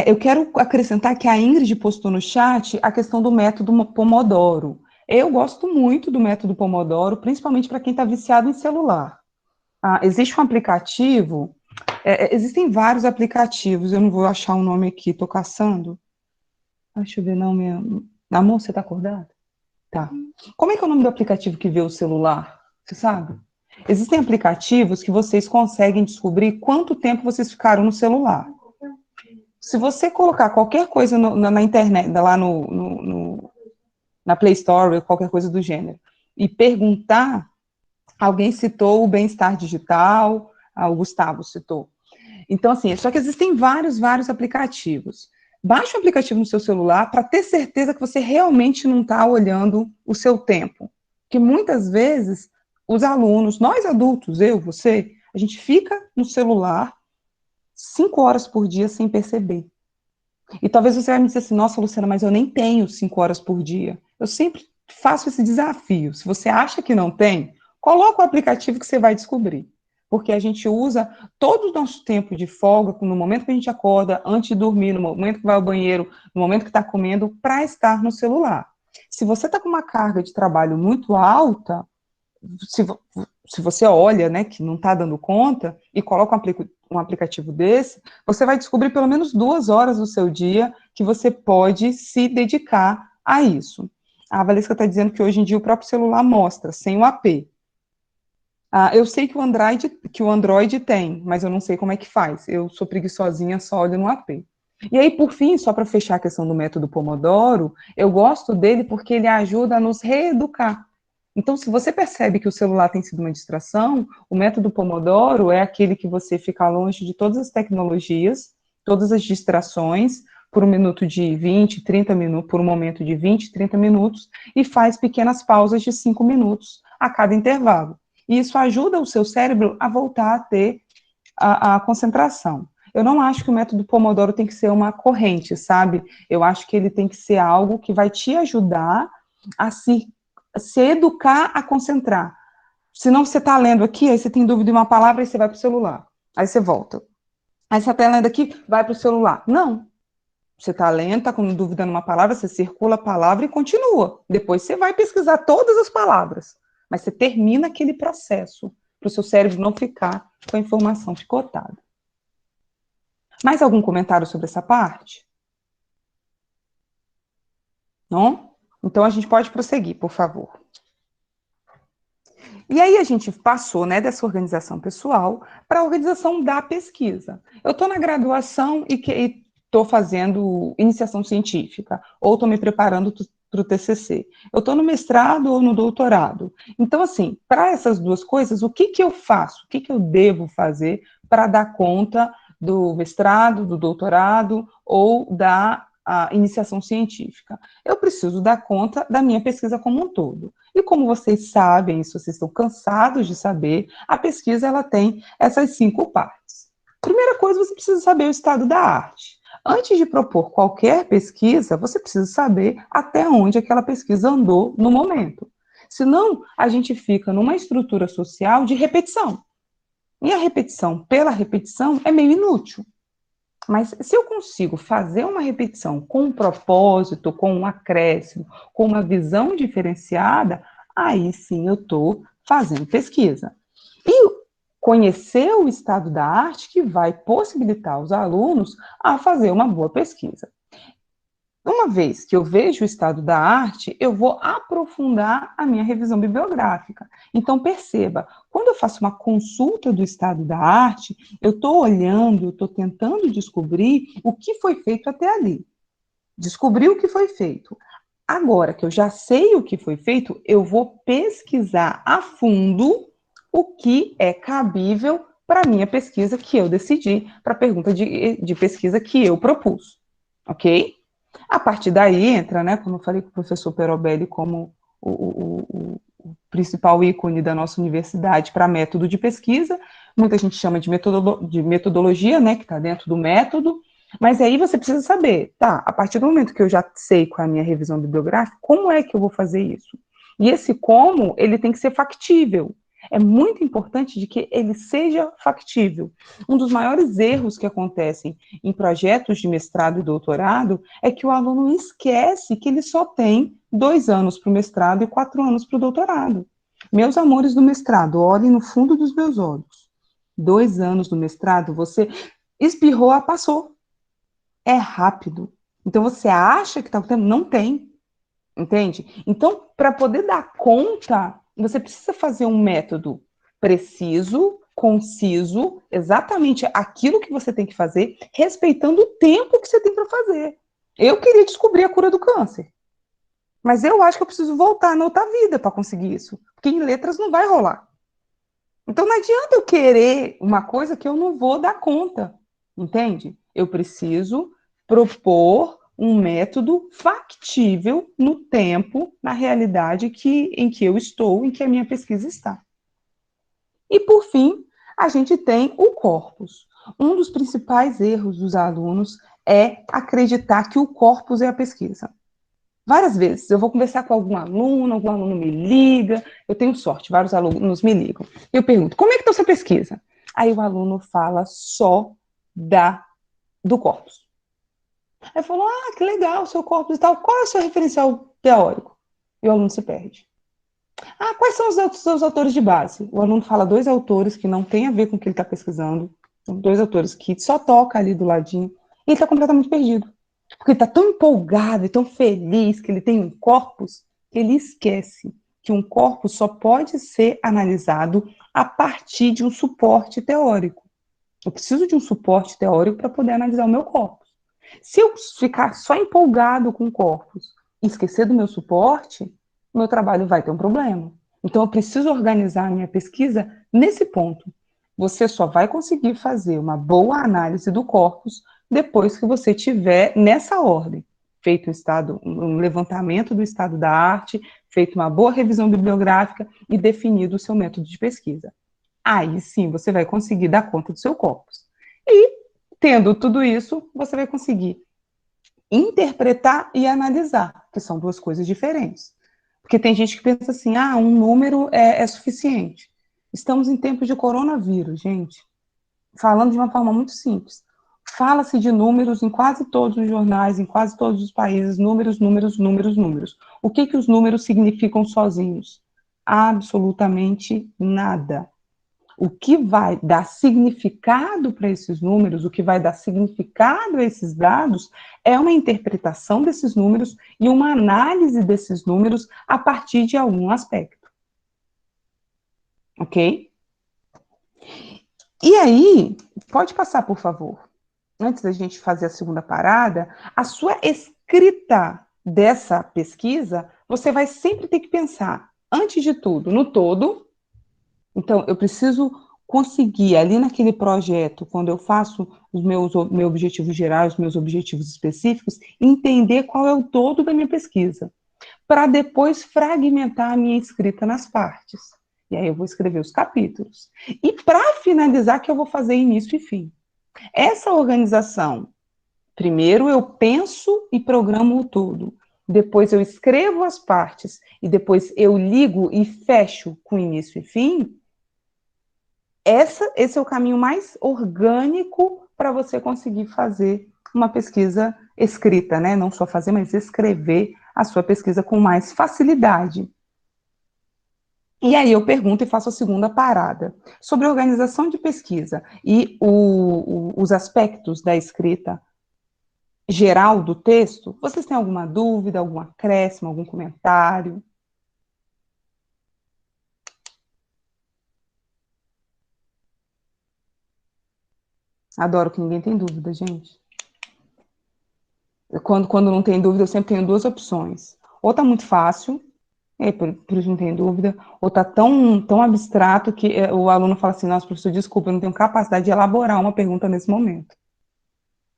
Eu quero acrescentar que a Ingrid postou no chat a questão do método Pomodoro. Eu gosto muito do método Pomodoro, principalmente para quem está viciado em celular. Existe um aplicativo, existem vários aplicativos, eu não vou achar o nome aqui, estou caçando. Deixa eu ver, não, Amor, você está acordado? Tá. Como é que é o nome do aplicativo que vê o celular? Você sabe? Existem aplicativos que vocês conseguem descobrir quanto tempo vocês ficaram no celular. Se você colocar qualquer coisa na internet, lá na Play Store, ou qualquer coisa do gênero, e perguntar, alguém citou o Bem-Estar Digital, o Gustavo citou. Então, assim, só que existem vários aplicativos. Baixe o aplicativo no seu celular para ter certeza que você realmente não está olhando o seu tempo. Porque muitas vezes, os alunos, nós adultos, você, a gente fica no celular 5 horas por dia sem perceber. E talvez você vai me dizer assim, nossa, Luciana, mas eu nem tenho 5 horas por dia. Eu sempre faço esse desafio. Se você acha que não tem, coloca o aplicativo que você vai descobrir. Porque a gente usa todo o nosso tempo de folga, no momento que a gente acorda, antes de dormir, no momento que vai ao banheiro, no momento que está comendo, para estar no celular. Se você está com uma carga de trabalho muito alta, se você olha, né, que não está dando conta, e coloca um aplicativo desse, você vai descobrir pelo menos 2 horas do seu dia que você pode se dedicar a isso. A Valesca está dizendo que hoje em dia o próprio celular mostra, sem o AP. Eu sei que o Android tem, mas eu não sei como é que faz. Eu sou preguiçosinha, só olho no AP. E aí, por fim, só para fechar a questão do método Pomodoro, eu gosto dele porque ele ajuda a nos reeducar. Então, se você percebe que o celular tem sido uma distração, o método Pomodoro é aquele que você fica longe de todas as tecnologias, todas as distrações, por um minuto de 20, 30 minutos, por um momento de 20, 30 minutos, e faz pequenas pausas de 5 minutos a cada intervalo. E isso ajuda o seu cérebro a voltar a ter a concentração. Eu não acho que o método Pomodoro tem que ser uma corrente, sabe? Eu acho que ele tem que ser algo que vai te ajudar a se educar a concentrar. Senão você está lendo aqui, aí você tem dúvida de uma palavra, aí você vai para o celular. Aí você volta. Aí você está lendo aqui, vai para o celular. Não. Você está lendo, está com dúvida numa palavra, você circula a palavra e continua. Depois você vai pesquisar todas as palavras. Mas você termina aquele processo, para o seu cérebro não ficar com a informação picotada. Mais algum comentário sobre essa parte? Não? Então a gente pode prosseguir, por favor. E aí a gente passou, né, dessa organização pessoal para a organização da pesquisa. Eu estou na graduação e estou fazendo iniciação científica, ou estou me preparando para o TCC. Eu estou no mestrado ou no doutorado. Então, assim, para essas duas coisas, o que eu faço? O que eu devo fazer para dar conta do mestrado, do doutorado ou da iniciação científica? Eu preciso dar conta da minha pesquisa como um todo. E como vocês sabem, se vocês estão cansados de saber, a pesquisa ela tem essas 5 partes. Primeira coisa, você precisa saber o estado da arte. Antes de propor qualquer pesquisa, você precisa saber até onde aquela pesquisa andou no momento. Senão, a gente fica numa estrutura social de repetição. E a repetição pela repetição é meio inútil. Mas se eu consigo fazer uma repetição com um propósito, com um acréscimo, com uma visão diferenciada, aí sim eu estou fazendo pesquisa. E conhecer o estado da arte que vai possibilitar os alunos a fazer uma boa pesquisa. Uma vez que eu vejo o estado da arte, eu vou aprofundar a minha revisão bibliográfica. Então, perceba, quando eu faço uma consulta do estado da arte, eu estou olhando, eu estou tentando descobrir o que foi feito até ali. Descobrir o que foi feito. Agora que eu já sei o que foi feito, eu vou pesquisar a fundo o que é cabível para a minha pesquisa que eu decidi, para a pergunta de pesquisa que eu propus. Ok? A partir daí entra, né, como eu falei com o professor Perobelli, como o principal ícone da nossa universidade para método de pesquisa, muita gente chama de metodologia, né, que está dentro do método, mas aí você precisa saber, tá, a partir do momento que eu já sei qual é a minha revisão bibliográfica, como é que eu vou fazer isso? E esse como, ele tem que ser factível. É muito importante de que ele seja factível. Um dos maiores erros que acontecem em projetos de mestrado e doutorado é que o aluno esquece que ele só tem 2 anos para o mestrado e 4 anos para o doutorado. Meus amores do mestrado, olhem no fundo dos meus olhos. 2 anos do mestrado, você espirrou, passou. É rápido. Então, você acha que está com tempo? Não tem. Entende? Então, para poder dar conta, você precisa fazer um método preciso, conciso, exatamente aquilo que você tem que fazer, respeitando o tempo que você tem para fazer. Eu queria descobrir a cura do câncer, mas eu acho que eu preciso voltar na outra vida para conseguir isso, porque em letras não vai rolar. Então, não adianta eu querer uma coisa que eu não vou dar conta, entende? Eu preciso propor um método factível no tempo, na realidade em que eu estou, em que a minha pesquisa está. E, por fim, a gente tem o corpus. Um dos principais erros dos alunos é acreditar que o corpus é a pesquisa. Várias vezes eu vou conversar com algum aluno me liga, eu tenho sorte, vários alunos me ligam. Eu pergunto, como é que está a sua pesquisa? Aí o aluno fala só do corpus. Aí falou, que legal, o seu corpus e tal, qual é o seu referencial teórico? E o aluno se perde. Quais são os seus autores de base? O aluno fala 2 autores que não tem a ver com o que ele está pesquisando, são 2 autores que só toca ali do ladinho, e ele está completamente perdido. Porque ele está tão empolgado e tão feliz que ele tem um corpus, que ele esquece que um corpus só pode ser analisado a partir de um suporte teórico. Eu preciso de um suporte teórico para poder analisar o meu corpus. Se eu ficar só empolgado com o corpus e esquecer do meu suporte, o meu trabalho vai ter um problema. Então, eu preciso organizar a minha pesquisa nesse ponto. Você só vai conseguir fazer uma boa análise do corpus depois que você tiver nessa ordem. Feito um levantamento do estado da arte, feito uma boa revisão bibliográfica e definido o seu método de pesquisa. Aí sim você vai conseguir dar conta do seu corpus. E, tendo tudo isso, você vai conseguir interpretar e analisar, que são 2 coisas diferentes. Porque tem gente que pensa assim, um número é suficiente. Estamos em tempos de coronavírus, gente. Falando de uma forma muito simples. Fala-se de números em quase todos os jornais, em quase todos os países, números. O que os números significam sozinhos? Absolutamente nada. O que vai dar significado para esses números, o que vai dar significado a esses dados, é uma interpretação desses números e uma análise desses números a partir de algum aspecto. Ok? E aí, pode passar, por favor, antes da gente fazer a segunda parada, a sua escrita dessa pesquisa, você vai sempre ter que pensar, antes de tudo, no todo. Então, eu preciso conseguir, ali naquele projeto, quando eu faço os meus objetivos gerais, os meus objetivos específicos, entender qual é o todo da minha pesquisa, para depois fragmentar a minha escrita nas partes. E aí eu vou escrever os capítulos. E para finalizar, que eu vou fazer início e fim. Essa organização, primeiro eu penso e programo o todo. depois eu escrevo as partes e depois eu ligo e fecho com início e fim, esse é o caminho mais orgânico para você conseguir fazer uma pesquisa escrita, né? Não só fazer, mas escrever a sua pesquisa com mais facilidade. E aí eu pergunto e faço a segunda parada. Sobre organização de pesquisa e os aspectos da escrita geral do texto, vocês têm alguma dúvida, algum acréscimo, algum comentário? Adoro que ninguém tem dúvida, gente. Quando não tem dúvida, eu sempre tenho duas opções. Ou tá muito fácil, por isso não tem dúvida, ou tá tão abstrato que o aluno fala assim, nossa, professor, desculpa, eu não tenho capacidade de elaborar uma pergunta nesse momento.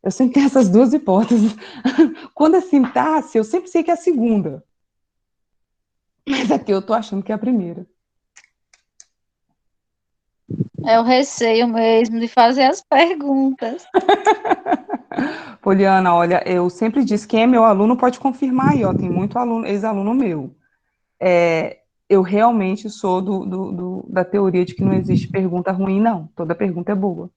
Eu sempre tenho essas duas hipóteses. Quando é sintaxe, eu sempre sei que é a segunda. Mas aqui eu tô achando que é a primeira. É o receio mesmo de fazer as perguntas. Poliana, olha, eu sempre disse, quem é meu aluno pode confirmar aí, ó, tem muito aluno, ex-aluno meu. Eu realmente sou da teoria de que não existe pergunta ruim, não. Toda pergunta é boa.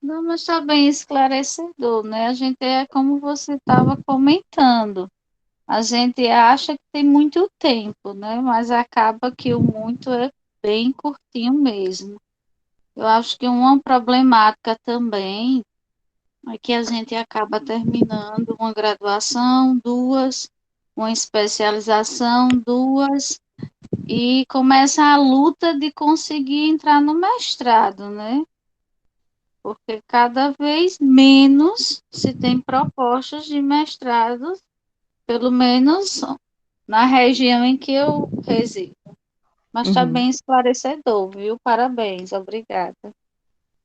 Não, mas está bem esclarecedor, né? A gente é como você estava comentando. A gente acha que tem muito tempo, né? Mas acaba que o muito é bem curtinho mesmo. Eu acho que uma problemática também é que a gente acaba terminando uma graduação, duas, uma especialização, duas, e começa a luta de conseguir entrar no mestrado, né? Porque cada vez menos se tem propostas de mestrado, pelo menos na região em que eu resido. Mas está bem esclarecedor, viu? Parabéns, obrigada.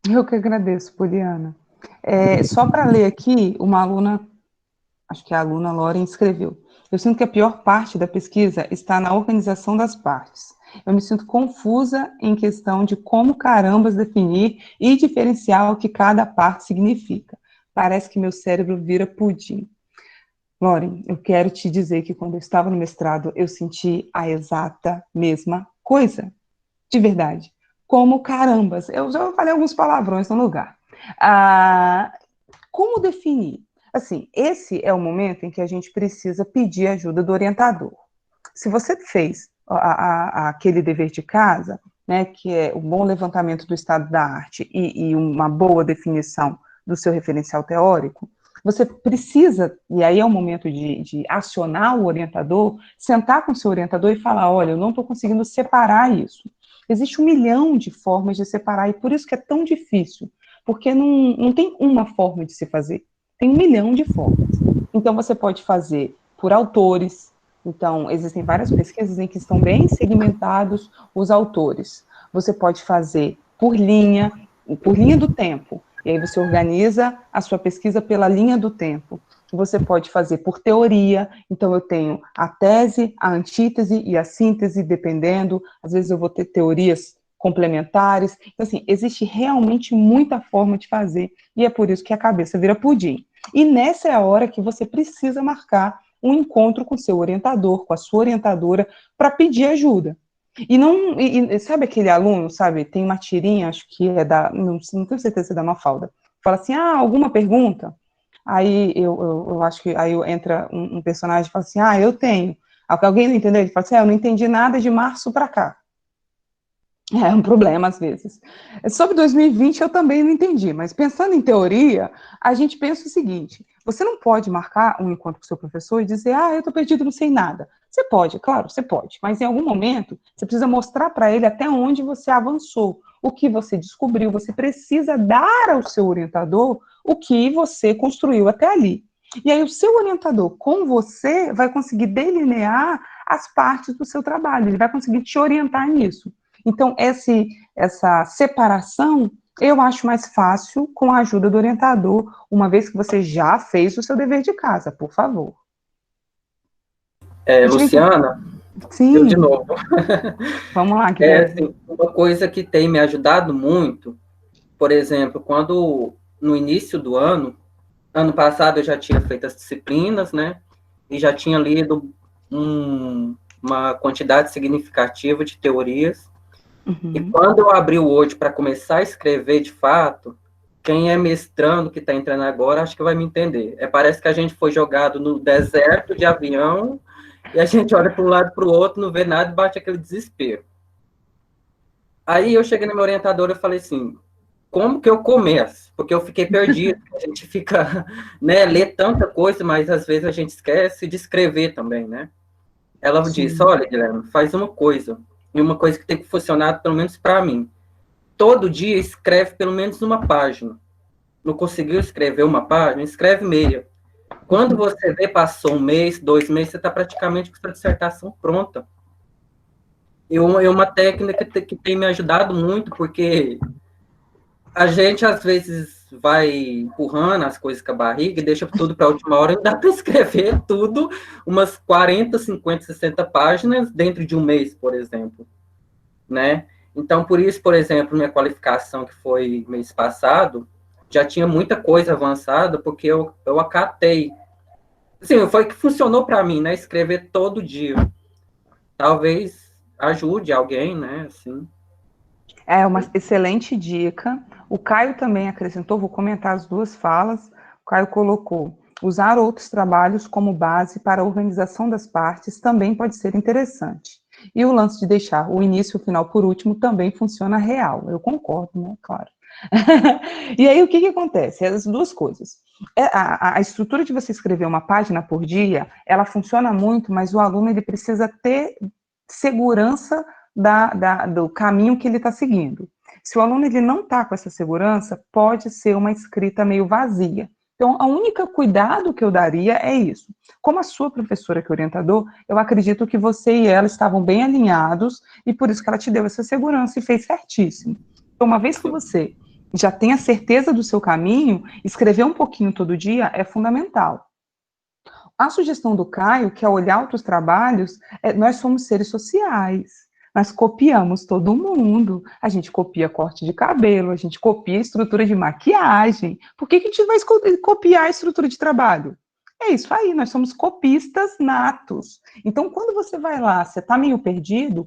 Eu que agradeço, Poliana. Só para ler aqui, uma aluna, acho que a aluna Lauren escreveu. Eu sinto que a pior parte da pesquisa está na organização das partes. Eu me sinto confusa em questão de como carambas definir e diferenciar o que cada parte significa. Parece que meu cérebro vira pudim. Lauren, eu quero te dizer que quando eu estava no mestrado, eu senti a exata mesma coisa. De verdade. Como carambas. Eu já falei alguns palavrões no lugar. Como definir? Assim, esse é o momento em que a gente precisa pedir ajuda do orientador. Se você fez aquele dever de casa, né, que é o bom levantamento do estado da arte e uma boa definição do seu referencial teórico, você precisa, e aí é o momento de acionar o orientador, sentar com o seu orientador e falar, olha, eu não estou conseguindo separar isso. Existe 1 milhão de formas de separar, e por isso que é tão difícil, porque não tem uma forma de se fazer, tem 1 milhão de formas. Então, você pode fazer por autores, então, existem várias pesquisas em que estão bem segmentados os autores. Você pode fazer por linha do tempo, e aí você organiza a sua pesquisa pela linha do tempo. Você pode fazer por teoria, então eu tenho a tese, a antítese e a síntese, dependendo, às vezes eu vou ter teorias complementares. Então, assim, existe realmente muita forma de fazer, e é por isso que a cabeça vira pudim. E nessa é a hora que você precisa marcar um encontro com o seu orientador, com a sua orientadora, para pedir ajuda. E sabe aquele aluno, sabe, tem uma tirinha, acho que é não tenho certeza se é da Mafalda, fala assim, alguma pergunta? Aí eu acho que aí entra um personagem e fala assim, eu tenho. Alguém não entendeu? Ele fala assim, eu não entendi nada de março para cá. É um problema, às vezes. Sobre 2020, eu também não entendi, mas pensando em teoria, a gente pensa o seguinte, você não pode marcar um encontro com o seu professor e dizer, eu estou perdido, não sei nada. Você pode, claro, você pode, mas em algum momento, você precisa mostrar para ele até onde você avançou, o que você descobriu, você precisa dar ao seu orientador o que você construiu até ali. E aí o seu orientador, com você, vai conseguir delinear as partes do seu trabalho, ele vai conseguir te orientar nisso. Então, essa separação, eu acho mais fácil com a ajuda do orientador, uma vez que você já fez o seu dever de casa, por favor. Luciana, sim. eu de novo. Vamos lá, Guilherme. Assim, uma coisa que tem me ajudado muito, por exemplo, quando no início do ano, ano passado eu já tinha feito as disciplinas, né? E já tinha lido uma quantidade significativa de teorias. E quando eu abri o Word para começar a escrever de fato, quem é mestrando, que está entrando agora, acho que vai me entender. Parece que a gente foi jogado no deserto de avião, e a gente olha para um lado para o outro, não vê nada e bate aquele desespero. Aí eu cheguei na minha orientadora e falei assim, como que eu começo? Porque eu fiquei perdido, a gente fica, né, lê tanta coisa, mas às vezes a gente esquece de escrever também, né? Ela disse, olha, Guilherme, faz uma coisa, e uma coisa que tem que funcionar, pelo menos para mim. Todo dia escreve pelo menos uma página. Não conseguiu escrever uma página? Escreve meia. Quando você vê, passou 1 mês, 2 meses, você está praticamente com sua dissertação pronta. É uma técnica que tem me ajudado muito, porque a gente, às vezes, vai empurrando as coisas com a barriga e deixa tudo para a última hora, e não dá para escrever tudo, umas 40, 50, 60 páginas dentro de 1 mês, por exemplo, né? Então, por isso, por exemplo, minha qualificação, que foi mês passado, já tinha muita coisa avançada, porque eu acatei. Assim, foi que funcionou para mim, né? Escrever todo dia. Talvez ajude alguém, né? Assim. É uma excelente dica. O Caio também acrescentou, vou comentar as 2 falas. O Caio colocou, usar outros trabalhos como base para a organização das partes também pode ser interessante. E o lance de deixar o início e o final por último também funciona real. Eu concordo, né? Claro. E aí, o que acontece? As 2 coisas. A estrutura de você escrever uma página por dia, ela funciona muito, mas o aluno ele precisa ter segurança do caminho que ele está seguindo. Se o aluno ele não está com essa segurança, pode ser uma escrita meio vazia. Então, a única cuidado que eu daria é isso. Como a sua professora que é orientador, eu acredito que você e ela estavam bem alinhados e por isso que ela te deu essa segurança e fez certíssimo. Então, uma vez que você já tem a certeza do seu caminho, escrever um pouquinho todo dia é fundamental. A sugestão do Caio, que é olhar outros trabalhos, nós somos seres sociais. Nós copiamos todo mundo. A gente copia corte de cabelo, a gente copia estrutura de maquiagem. Por que a gente vai copiar a estrutura de trabalho? É isso aí, nós somos copistas natos. Então, quando você vai lá, você está meio perdido,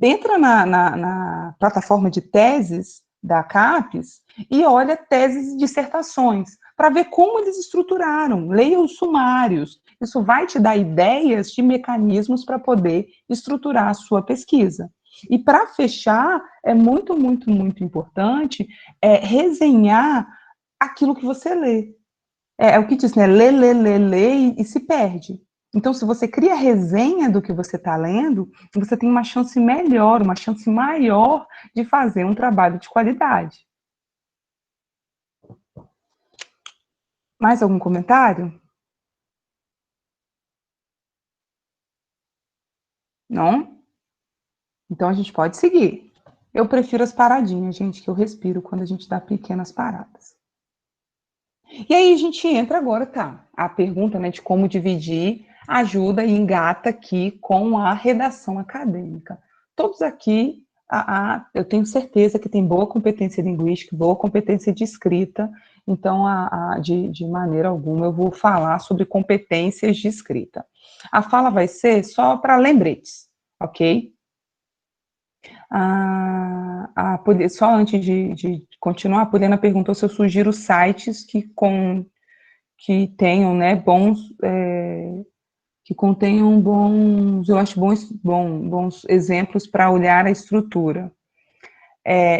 entra na plataforma de teses da CAPES e olha teses e dissertações, para ver como eles estruturaram, leia os sumários. Isso vai te dar ideias de mecanismos para poder estruturar a sua pesquisa. E para fechar, é muito, muito, muito importante resenhar aquilo que você lê. É o que diz, né? Lê e se perde. Então, se você cria resenha do que você está lendo, você tem uma chance melhor, uma chance maior de fazer um trabalho de qualidade. Mais algum comentário? Não? Então, a gente pode seguir. Eu prefiro as paradinhas, gente, que eu respiro quando a gente dá pequenas paradas. E aí, a gente entra agora, tá? A pergunta, né, de como dividir ajuda e engata aqui com a redação acadêmica. Todos aqui, eu tenho certeza que tem boa competência linguística, boa competência de escrita, então, de maneira alguma, eu vou falar sobre competências de escrita. A fala vai ser só para lembretes, ok? Só antes de continuar, a Poliana perguntou se eu sugiro sites que tenham, né, que contenham eu acho bons exemplos para olhar a estrutura.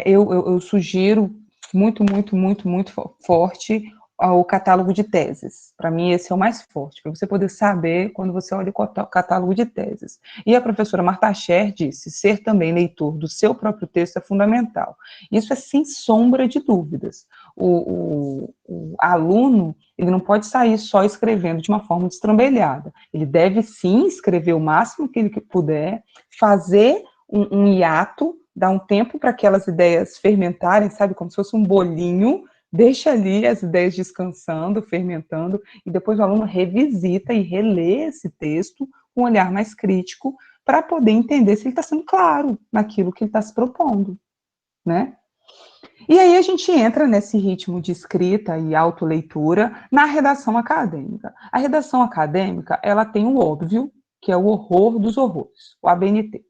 Eu sugiro muito, muito, muito, muito forte o catálogo de teses. Para mim, esse é o mais forte, para você poder saber quando você olha o catálogo de teses. E a professora Marta Scher disse, ser também leitor do seu próprio texto é fundamental. Isso é sem sombra de dúvidas. O aluno, ele não pode sair só escrevendo de uma forma destrambelhada. Ele deve, sim, escrever o máximo que ele puder, fazer um hiato, dar um tempo para aquelas ideias fermentarem, sabe, como se fosse um bolinho, deixa ali as ideias descansando, fermentando, e depois o aluno revisita e relê esse texto com um olhar mais crítico, para poder entender se ele está sendo claro naquilo que ele está se propondo, né? E aí a gente entra nesse ritmo de escrita e autoleitura na redação acadêmica. A redação acadêmica, ela tem o óbvio, que é o horror dos horrores, o ABNT.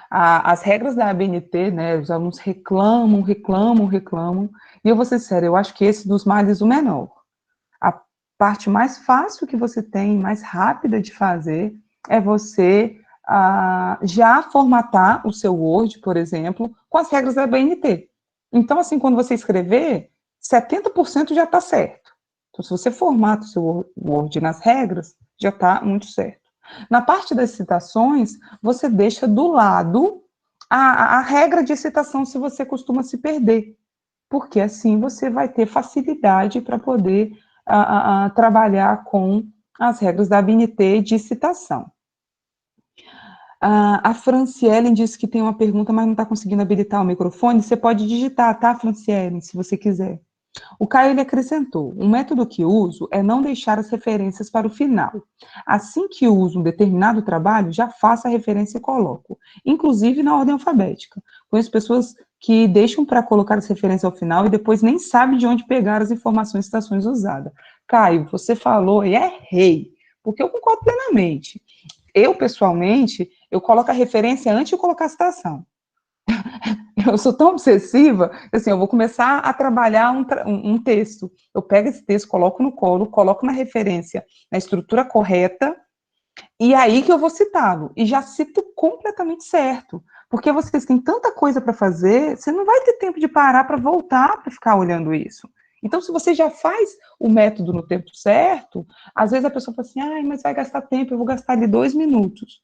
As regras da ABNT, né, os alunos reclamam, e eu vou ser séria, eu acho que esse dos males o menor. A parte mais fácil que você tem, mais rápida de fazer, é você já formatar o seu Word, por exemplo, com as regras da ABNT. Então, assim, quando você escrever, 70% já está certo. Então, se você formata o seu Word nas regras, já está muito certo. Na parte das citações, você deixa do lado a regra de citação se você costuma se perder, porque assim você vai ter facilidade para poder trabalhar com as regras da ABNT de citação. A Franciele disse que tem uma pergunta, mas não está conseguindo habilitar o microfone. Você pode digitar, tá, Franciele, se você quiser. O Caio ele acrescentou, um método que uso é não deixar as referências para o final. Assim que uso um determinado trabalho, já faço a referência e coloco, inclusive na ordem alfabética. Conheço pessoas que deixam para colocar as referências ao final e depois nem sabem de onde pegar as informações e citações usadas. Caio, você falou e errei, porque eu concordo plenamente. Eu, pessoalmente, eu coloco a referência antes de colocar a citação. Eu sou tão obsessiva, assim, eu vou começar a trabalhar um texto. Eu pego esse texto, coloco no colo, coloco na referência, na estrutura correta, e aí que eu vou citá-lo. E já cito completamente certo. Porque vocês têm tanta coisa para fazer, você não vai ter tempo de parar para voltar para ficar olhando isso. Então, se você já faz o método no tempo certo, às vezes a pessoa fala assim, mas vai gastar tempo, eu vou gastar ali 2 minutos.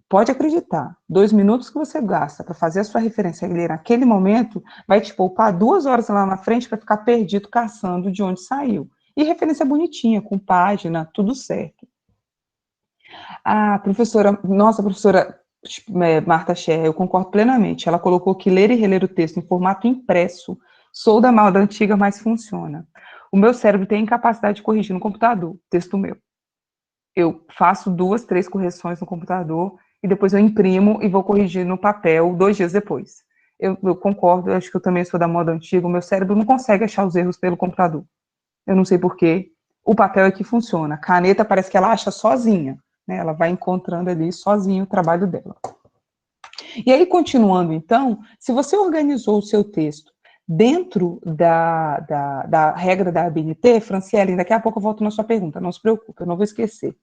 Pode acreditar, 2 minutos que você gasta para fazer a sua referência ali naquele momento, vai te poupar 2 horas lá na frente para ficar perdido caçando de onde saiu. E referência bonitinha, com página, tudo certo. A professora, nossa professora Marta Scher, eu concordo plenamente, ela colocou que ler e reler o texto em formato impresso, sou da moda antiga, mas funciona. O meu cérebro tem incapacidade de corrigir no computador, texto meu. Eu faço 2, 3 correções no computador, e depois eu imprimo e vou corrigir no papel 2 dias depois. Eu concordo, eu acho que eu também sou da moda antiga, o meu cérebro não consegue achar os erros pelo computador. Eu não sei porquê. O papel é que funciona. A caneta parece que ela acha sozinha, né? Ela vai encontrando ali sozinha o trabalho dela. E aí, continuando então, se você organizou o seu texto dentro da regra da ABNT, Franciele, daqui a pouco eu volto na sua pergunta, não se preocupe, eu não vou esquecer.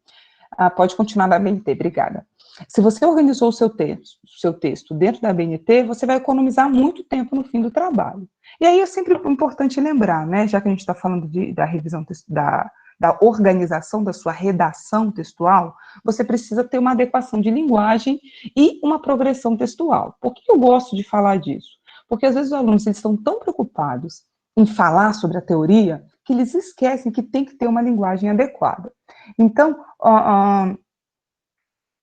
Pode continuar na ABNT, obrigada. Se você organizou o seu texto dentro da ABNT, você vai economizar muito tempo no fim do trabalho. E aí é sempre importante lembrar, né, já que a gente está falando da revisão da organização da sua redação textual, você precisa ter uma adequação de linguagem e uma progressão textual. Por que eu gosto de falar disso? Porque às vezes os alunos eles estão tão preocupados em falar sobre a teoria que eles esquecem que tem que ter uma linguagem adequada. Então,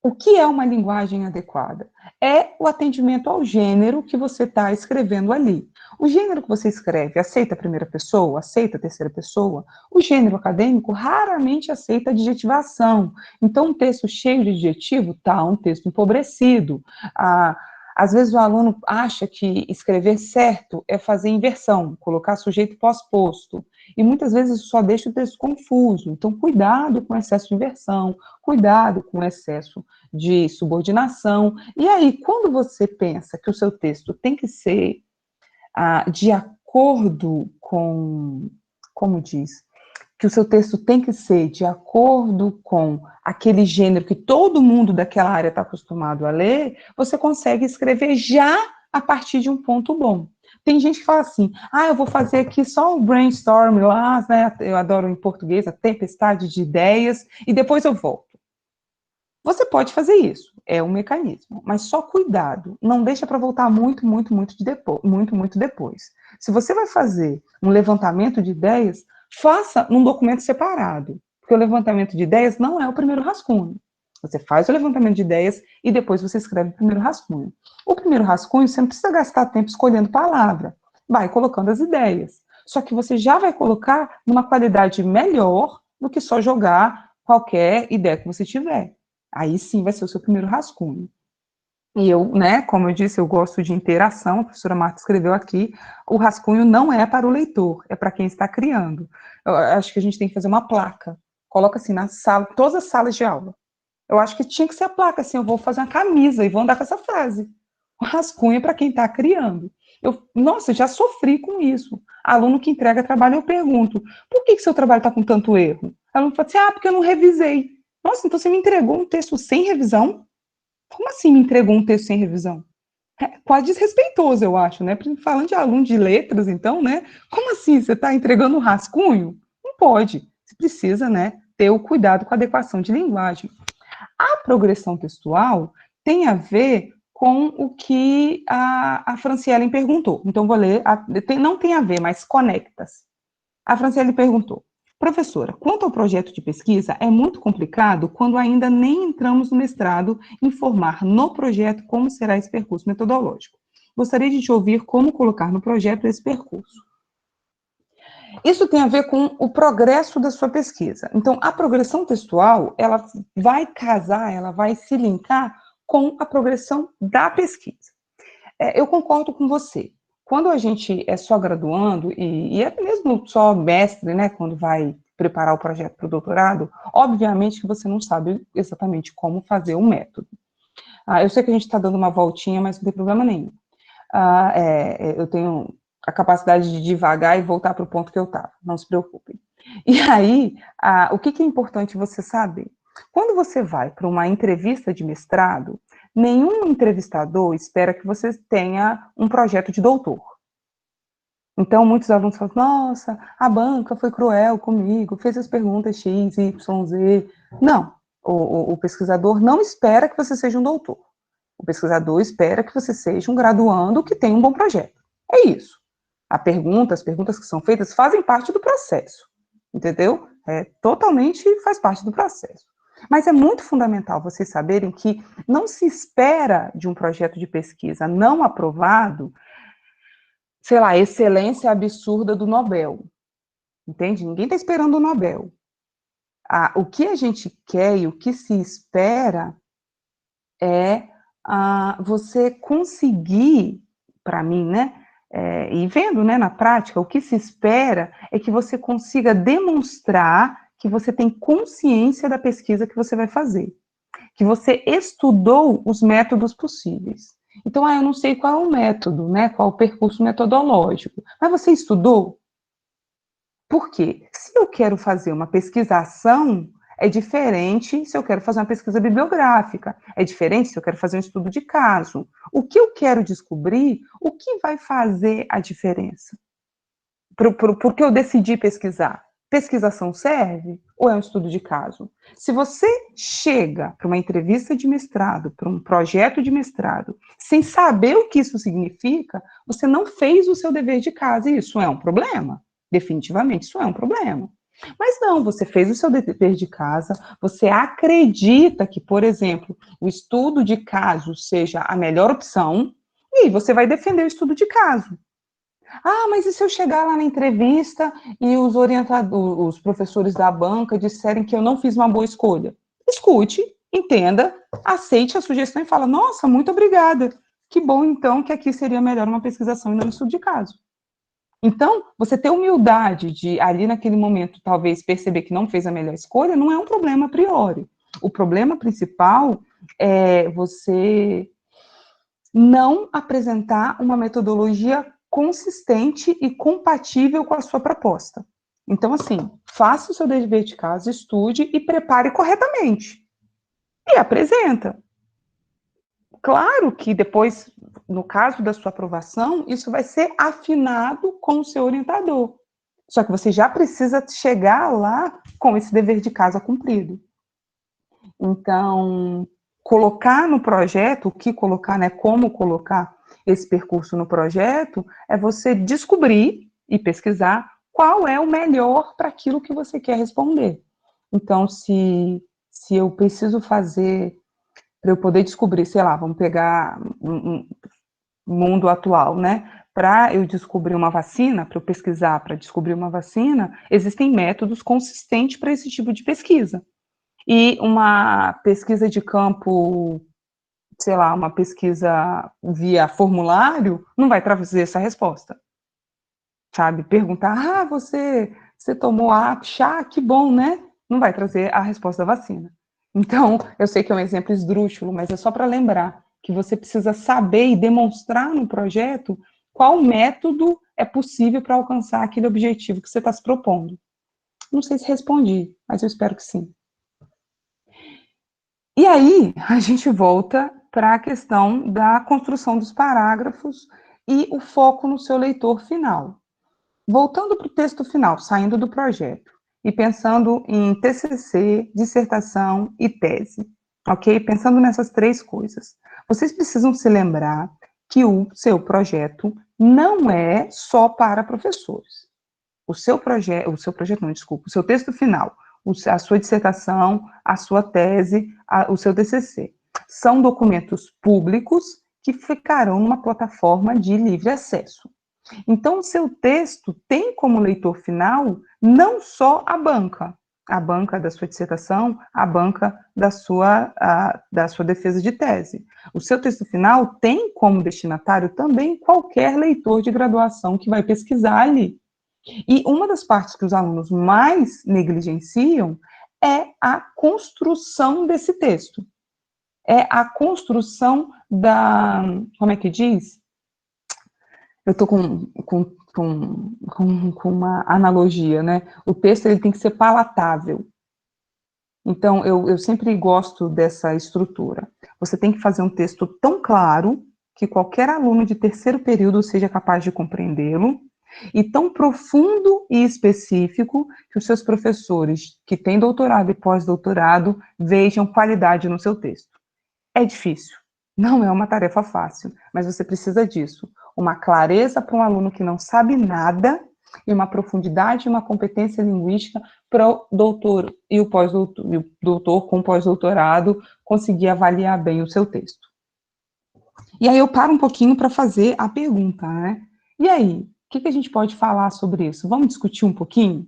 o que é uma linguagem adequada? É o atendimento ao gênero que você está escrevendo ali. O gênero que você escreve aceita a primeira pessoa, aceita a terceira pessoa? O gênero acadêmico raramente aceita adjetivação. Então, um texto cheio de adjetivo está um texto empobrecido. Às vezes o aluno acha que escrever certo é fazer inversão, colocar sujeito pós-posto. E muitas vezes isso só deixa o texto confuso. Então, cuidado com o excesso de inversão, cuidado com o excesso de subordinação. E aí, quando você pensa que o seu texto tem que ser de acordo com, como diz, que o seu texto tem que ser de acordo com aquele gênero que todo mundo daquela área está acostumado a ler, você consegue escrever já a partir de um ponto bom. Tem gente que fala assim, eu vou fazer aqui só o brainstorm lá, né? Eu adoro em português, a tempestade de ideias, e depois eu volto. Você pode fazer isso, é um mecanismo, mas só cuidado, não deixa para voltar muito depois. Se você vai fazer um levantamento de ideias, faça num documento separado, porque o levantamento de ideias não é o primeiro rascunho. Você faz o levantamento de ideias e depois você escreve o primeiro rascunho. O primeiro rascunho, você não precisa gastar tempo escolhendo palavra, vai colocando as ideias. Só que você já vai colocar numa qualidade melhor do que só jogar qualquer ideia que você tiver. Aí sim vai ser o seu primeiro rascunho. E eu, né, como eu disse, eu gosto de interação, a professora Marta escreveu aqui, o rascunho não é para o leitor, é para quem está criando. Eu acho que a gente tem que fazer uma placa, coloca assim na sala, todas as salas de aula. Eu acho que tinha que ser a placa, assim, eu vou fazer uma camisa e vou andar com essa frase. O rascunho é para quem está criando. Nossa, já sofri com isso. Aluno que entrega trabalho, eu pergunto, por que seu trabalho está com tanto erro? Aluno fala assim, porque eu não revisei. Nossa, então você me entregou um texto sem revisão? Como assim me entregou um texto sem revisão? É quase desrespeitoso, eu acho, né? Falando de aluno de letras, então, né? Como assim? Você está entregando um rascunho? Não pode. Você precisa, né, ter o cuidado com a adequação de linguagem. A progressão textual tem a ver com o que a Franciele perguntou. Então, vou ler, não tem a ver, mas conecta-se. A Franciele perguntou, professora, quanto ao projeto de pesquisa, é muito complicado quando ainda nem entramos no mestrado informar no projeto como será esse percurso metodológico. Gostaria de te ouvir como colocar no projeto esse percurso. Isso tem a ver com o progresso da sua pesquisa. Então, a progressão textual, ela vai casar, ela vai se linkar com a progressão da pesquisa. Eu concordo com você. Quando a gente é só graduando, e é mesmo só mestre, né, quando vai preparar o projeto para o doutorado, obviamente que você não sabe exatamente como fazer o método. Eu sei que a gente está dando uma voltinha, mas não tem problema nenhum. Eu tenho a capacidade de divagar e voltar para o ponto que eu estava, não se preocupem. E aí, o que é importante você saber? Quando você vai para uma entrevista de mestrado, nenhum entrevistador espera que você tenha um projeto de doutor. Então, muitos alunos falam, nossa, a banca foi cruel comigo, fez as perguntas X, Y, Z. Não, o pesquisador não espera que você seja um doutor. O pesquisador espera que você seja um graduando que tem um bom projeto. É isso. As perguntas que são feitas fazem parte do processo, entendeu? Totalmente faz parte do processo. Mas é muito fundamental vocês saberem que não se espera de um projeto de pesquisa não aprovado, sei lá, excelência absurda do Nobel, entende? Ninguém está esperando o Nobel. O que a gente quer e o que se espera é você conseguir, para mim, né, e vendo, né, na prática, o que se espera é que você consiga demonstrar que você tem consciência da pesquisa que você vai fazer, que você estudou os métodos possíveis. Então, eu não sei qual é o método, né, qual é o percurso metodológico, mas você estudou? Por quê? Se eu quero fazer uma pesquisação, é diferente se eu quero fazer uma pesquisa bibliográfica, é diferente se eu quero fazer um estudo de caso. O que eu quero descobrir, o que vai fazer a diferença? Por que eu decidi pesquisar? Pesquisação serve ou é um estudo de caso? Se você chega para uma entrevista de mestrado, para um projeto de mestrado, sem saber o que isso significa, você não fez o seu dever de casa, e isso é um problema. Definitivamente, isso é um problema. Mas não, você fez o seu dever de casa, você acredita que, por exemplo, o estudo de caso seja a melhor opção, e aí você vai defender o estudo de caso. Mas e se eu chegar lá na entrevista e os professores da banca disserem que eu não fiz uma boa escolha? Escute, entenda, aceite a sugestão e fala, nossa, muito obrigada. Que bom, então, que aqui seria melhor uma pesquisação e não um estudo de caso. Então, você ter humildade de, ali naquele momento, talvez perceber que não fez a melhor escolha, não é um problema a priori. O problema principal é você não apresentar uma metodologia consistente e compatível com a sua proposta. Então, assim, faça o seu dever de casa, estude e prepare corretamente. E apresenta. Claro que depois, no caso da sua aprovação, isso vai ser afinado com o seu orientador. Só que você já precisa chegar lá com esse dever de casa cumprido. Então, colocar no projeto, o que colocar, né, como colocar esse percurso no projeto, é você descobrir e pesquisar qual é o melhor para aquilo que você quer responder. Então, se eu preciso fazer, para eu poder descobrir, sei lá, vamos pegar um mundo atual, né? Para eu descobrir uma vacina, para eu pesquisar, para descobrir uma vacina, existem métodos consistentes para esse tipo de pesquisa. E uma pesquisa de campo, sei lá, uma pesquisa via formulário, não vai trazer essa resposta. Sabe? Perguntar, você tomou chá, que bom, né? Não vai trazer a resposta da vacina. Então, eu sei que é um exemplo esdrúxulo, mas é só para lembrar que você precisa saber e demonstrar no projeto qual método é possível para alcançar aquele objetivo que você está se propondo. Não sei se respondi, mas eu espero que sim. E aí, a gente volta para a questão da construção dos parágrafos e o foco no seu leitor final. Voltando para o texto final, saindo do projeto, e pensando em TCC, dissertação e tese, ok? Pensando nessas três coisas. Vocês precisam se lembrar que o seu projeto não é só para professores. O seu projeto não, desculpa, o seu texto final, a sua dissertação, a sua tese, o seu TCC, são documentos públicos que ficarão numa plataforma de livre acesso. Então, o seu texto tem como leitor final não só a banca da sua dissertação, a banca da sua defesa de tese. O seu texto final tem como destinatário também qualquer leitor de graduação que vai pesquisar ali. E uma das partes que os alunos mais negligenciam é a construção desse texto. É a construção como é que diz? Eu estou com uma analogia, né? O texto ele tem que ser palatável. Então, eu sempre gosto dessa estrutura. Você tem que fazer um texto tão claro que qualquer aluno de terceiro período seja capaz de compreendê-lo, e tão profundo e específico que os seus professores que têm doutorado e pós-doutorado vejam qualidade no seu texto. É difícil, não é uma tarefa fácil, mas você precisa disso. Uma clareza para um aluno que não sabe nada e uma profundidade e uma competência linguística para o doutor e o doutor com pós-doutorado conseguir avaliar bem o seu texto. E aí eu paro um pouquinho para fazer a pergunta, né? E aí, o que a gente pode falar sobre isso? Vamos discutir um pouquinho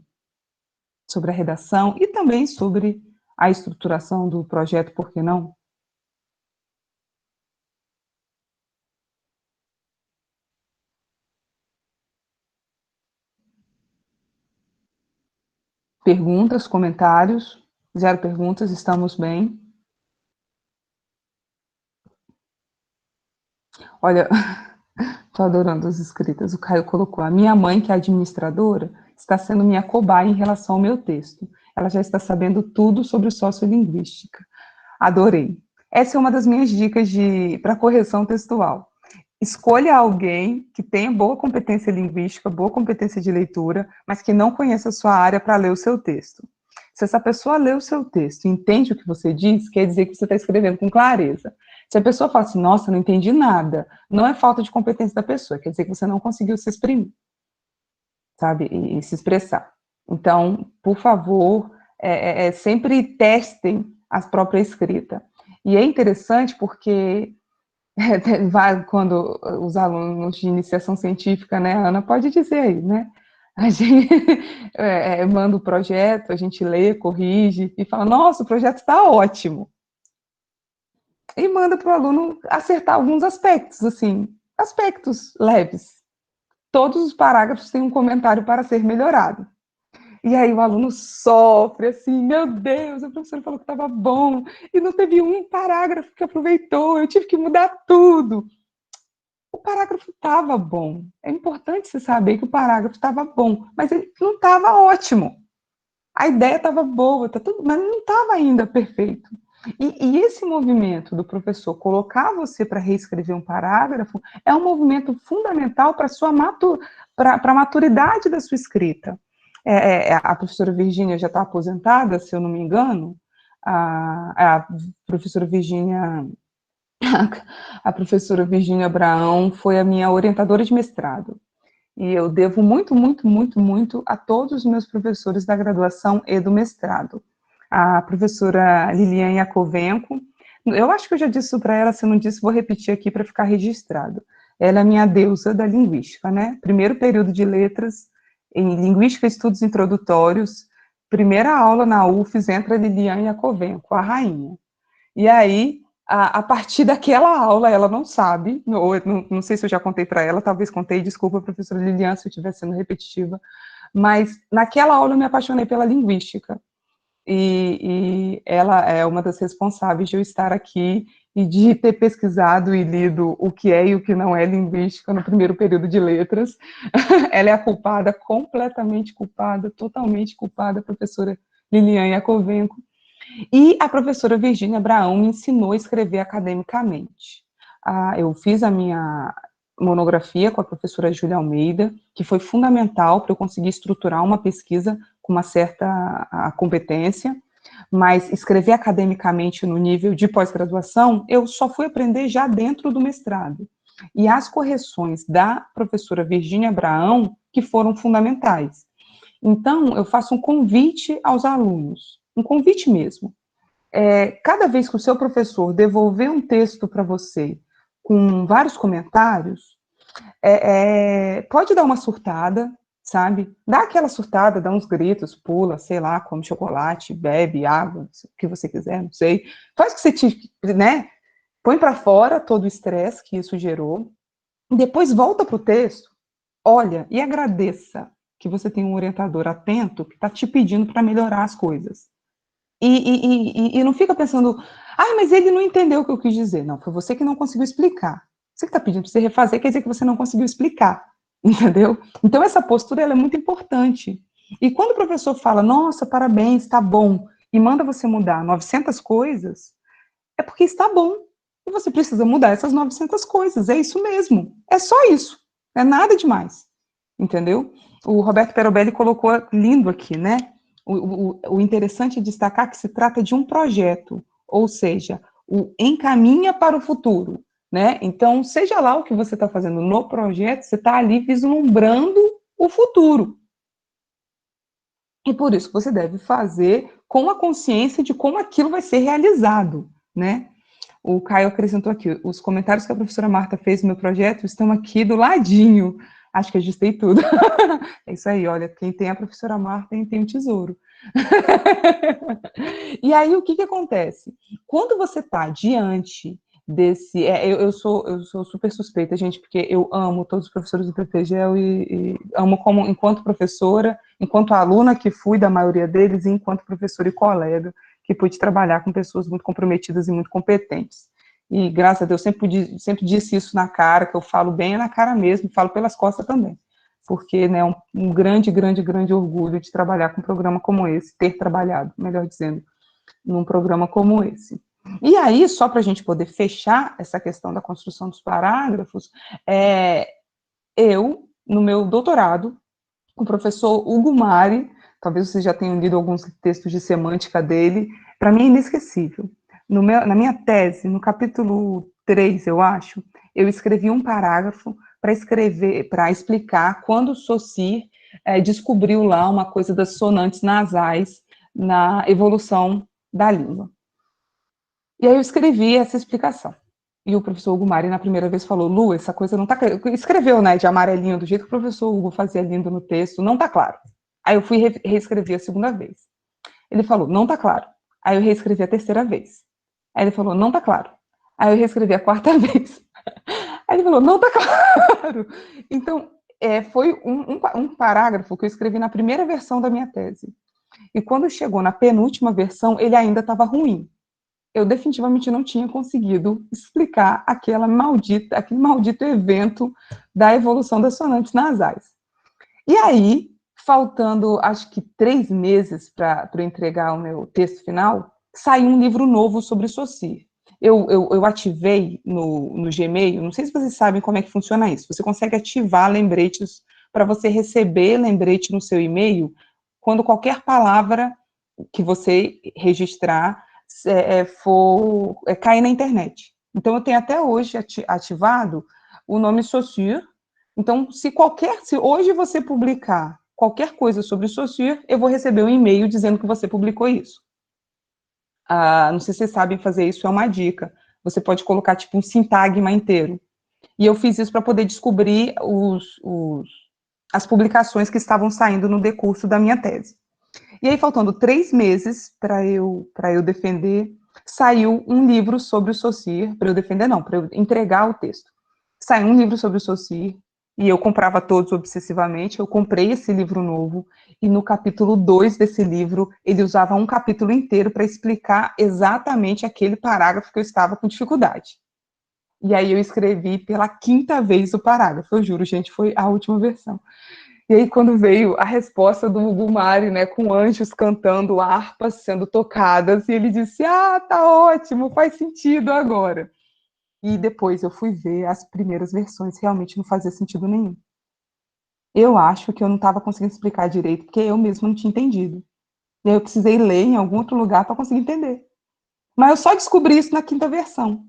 sobre a redação e também sobre a estruturação do projeto, por que não? Perguntas, comentários? 0 perguntas, estamos bem? Olha, estou adorando as escritas. O Caio colocou: a minha mãe, que é administradora, está sendo minha cobaia em relação ao meu texto. Ela já está sabendo tudo sobre sociolinguística. Adorei. Essa é uma das minhas dicas para correção textual. Escolha alguém que tenha boa competência linguística, boa competência de leitura, mas que não conheça a sua área para ler o seu texto. Se essa pessoa lê o seu texto e entende o que você diz, quer dizer que você está escrevendo com clareza. Se a pessoa fala assim, nossa, não entendi nada, não é falta de competência da pessoa, quer dizer que você não conseguiu se exprimir, sabe, e se expressar. Então, por favor, sempre testem a própria escrita. E é interessante porque quando os alunos de iniciação científica, né, a Ana pode dizer aí, né, a gente manda o projeto, a gente lê, corrige e fala, nossa, o projeto está ótimo. E manda para o aluno acertar alguns aspectos, assim, aspectos leves. Todos os parágrafos têm um comentário para ser melhorado. E aí o aluno sofre, assim, meu Deus, a professora falou que estava bom, e não teve um parágrafo que aproveitou, eu tive que mudar tudo. O parágrafo estava bom. É importante você saber que o parágrafo estava bom, mas ele não estava ótimo. A ideia estava boa, mas não estava ainda perfeito. E esse movimento do professor colocar você para reescrever um parágrafo é um movimento fundamental para a maturidade da sua escrita. A professora Virgínia já está aposentada, se eu não me engano, a professora Virgínia Abraão foi a minha orientadora de mestrado. E eu devo muito, muito, muito, muito a todos os meus professores da graduação e do mestrado. A professora Liliane Yakovenko, eu acho que eu já disse isso para ela, se eu não disse, vou repetir aqui para ficar registrado. Ela é a minha deusa da linguística, né? Primeiro período de letras, em Linguística e Estudos Introdutórios, primeira aula na UFES, entra a Liliane Yakovenko, a rainha. E aí, a partir daquela aula, ela não sabe, ou não sei se eu já contei para ela, talvez contei, desculpa, professora Lilian, se eu estiver sendo repetitiva, mas naquela aula eu me apaixonei pela linguística, e ela é uma das responsáveis de eu estar aqui e de ter pesquisado e lido o que é e o que não é linguística no primeiro período de letras. Ela é a culpada, completamente culpada, totalmente culpada, a professora Lilian Iacovenco. E a professora Virgínia Abraão me ensinou a escrever academicamente. Eu fiz a minha monografia com a professora Júlia Almeida, que foi fundamental para eu conseguir estruturar uma pesquisa com uma certa competência, mas escrever academicamente no nível de pós-graduação, eu só fui aprender já dentro do mestrado. E as correções da professora Virgínia Abraão, que foram fundamentais. Então, eu faço um convite aos alunos, um convite mesmo. Cada vez que o seu professor devolver um texto para você com vários comentários, pode dar uma surtada, sabe? Dá aquela surtada, dá uns gritos, pula, sei lá, come chocolate, bebe água, o que você quiser, não sei. Faz o que você, né? Põe para fora todo o estresse que isso gerou. Depois volta para o texto, olha e agradeça que você tem um orientador atento que está te pedindo para melhorar as coisas. E não fica pensando, mas ele não entendeu o que eu quis dizer. Não, foi você que não conseguiu explicar. Você que está pedindo para você refazer, quer dizer que você não conseguiu explicar, entendeu? Então, essa postura ela é muito importante. E quando o professor fala, nossa, parabéns, está bom, e manda você mudar 900 coisas, é porque está bom. E você precisa mudar essas 900 coisas, é isso mesmo. É só isso, não é nada demais, entendeu? O Roberto Perobelli colocou lindo aqui, né? O interessante é destacar que se trata de um projeto, ou seja, o encaminha para o futuro, né? Então, seja lá o que você está fazendo no projeto, você está ali vislumbrando o futuro. E por isso você deve fazer com a consciência de como aquilo vai ser realizado, né? O Caio acrescentou aqui, os comentários que a professora Marta fez no meu projeto estão aqui do ladinho. Acho que ajustei tudo. É isso aí, olha, quem tem a professora Marta tem um tesouro. E aí, o que acontece? Quando você está diante desse... eu sou super suspeita, gente, porque eu amo todos os professores do PPGEL e amo como, enquanto professora, enquanto aluna que fui da maioria deles, e enquanto professora e colega, que pude trabalhar com pessoas muito comprometidas e muito competentes. E, graças a Deus, sempre disse isso na cara, que eu falo bem na cara mesmo, falo pelas costas também. Porque, né, um grande orgulho de trabalhar com um programa como esse, ter trabalhado, melhor dizendo, num programa como esse. E aí, só para a gente poder fechar essa questão da construção dos parágrafos, eu, no meu doutorado, o professor Hugo Mari, talvez vocês já tenham lido alguns textos de semântica dele, para mim é inesquecível. Na minha tese, no capítulo 3, eu acho, eu escrevi um parágrafo para explicar quando Saussure descobriu lá uma coisa das sonantes nasais na evolução da língua. E aí eu escrevi essa explicação. E o professor Hugo Mari, na primeira vez, falou, Lu, essa coisa não está... Escreveu, né, de amarelinho, do jeito que o professor Hugo fazia lindo no texto, não está claro. Aí eu fui reescrever a segunda vez. Ele falou, não está claro. Aí eu reescrevi a terceira vez. Aí ele falou, não está claro. Aí eu reescrevi a quarta vez. Aí ele falou, não está claro. Então, foi um parágrafo que eu escrevi na primeira versão da minha tese. E quando chegou na penúltima versão, ele ainda estava ruim. Eu definitivamente não tinha conseguido explicar aquele maldito evento da evolução das sonantes nasais. E aí, faltando, acho que 3 meses para eu entregar o meu texto final, saiu um livro novo sobre Saussure. Eu ativei no Gmail, não sei se vocês sabem como é que funciona isso, você consegue ativar lembretes para você receber lembrete no seu e-mail quando qualquer palavra que você registrar for cair na internet. Então, eu tenho até hoje ativado o nome Saussure. Então, se hoje você publicar qualquer coisa sobre Saussure, eu vou receber um e-mail dizendo que você publicou isso. Não sei se vocês sabem fazer isso, é uma dica. Você pode colocar, tipo, um sintagma inteiro. E eu fiz isso para poder descobrir as publicações que estavam saindo no decurso da minha tese. E aí, faltando 3 meses para eu defender, saiu um livro sobre o Saussure, para eu defender não, para eu entregar o texto. Saiu um livro sobre o Saussure, e eu comprava todos obsessivamente, eu comprei esse livro novo, e no capítulo 2 desse livro, ele usava um capítulo inteiro para explicar exatamente aquele parágrafo que eu estava com dificuldade. E aí eu escrevi pela 5ª vez o parágrafo, eu juro, gente, foi a última versão. E aí quando veio a resposta do Hugo Mari, né, com anjos cantando, harpas sendo tocadas, e ele disse, tá ótimo, faz sentido agora. E depois eu fui ver as primeiras versões, realmente não fazia sentido nenhum. Eu acho que eu não estava conseguindo explicar direito, porque eu mesma não tinha entendido. E aí eu precisei ler em algum outro lugar para conseguir entender. Mas eu só descobri isso na 5ª versão.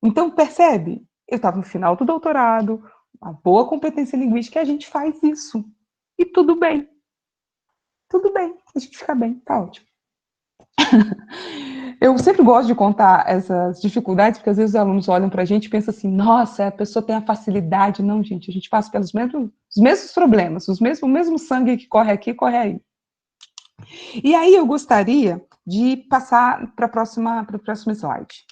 Então, percebe? Eu estava no final do doutorado, uma boa competência linguística, e a gente faz isso. E tudo bem. Tudo bem, a gente fica bem, tá ótimo. Eu sempre gosto de contar essas dificuldades, porque às vezes os alunos olham para a gente e pensam assim, nossa, a pessoa tem a facilidade. Não, gente, a gente passa pelos mesmos problemas, o mesmo sangue que corre aqui, corre aí. E aí eu gostaria de passar para o próximo slide.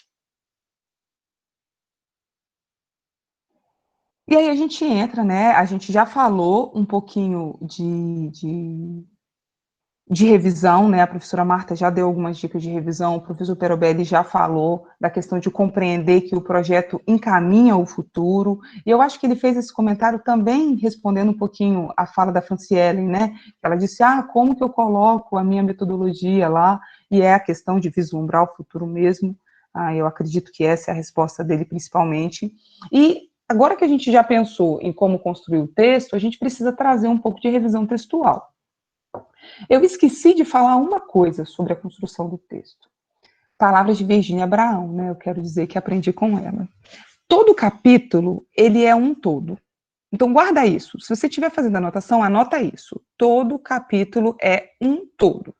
E aí a gente entra, né, a gente já falou um pouquinho de revisão, né, a professora Marta já deu algumas dicas de revisão, o professor Perobelli já falou da questão de compreender que o projeto encaminha o futuro, e eu acho que ele fez esse comentário também respondendo um pouquinho a fala da Franciele, né, ela disse, como que eu coloco a minha metodologia lá, e é a questão de vislumbrar o futuro mesmo, eu acredito que essa é a resposta dele principalmente, e agora que a gente já pensou em como construir o texto, a gente precisa trazer um pouco de revisão textual. Eu esqueci de falar uma coisa sobre a construção do texto. Palavras de Virginia Abraham, né? Eu quero dizer que aprendi com ela. Todo capítulo, ele é um todo. Então, guarda isso. Se você estiver fazendo anotação, anota isso. Todo capítulo é um todo.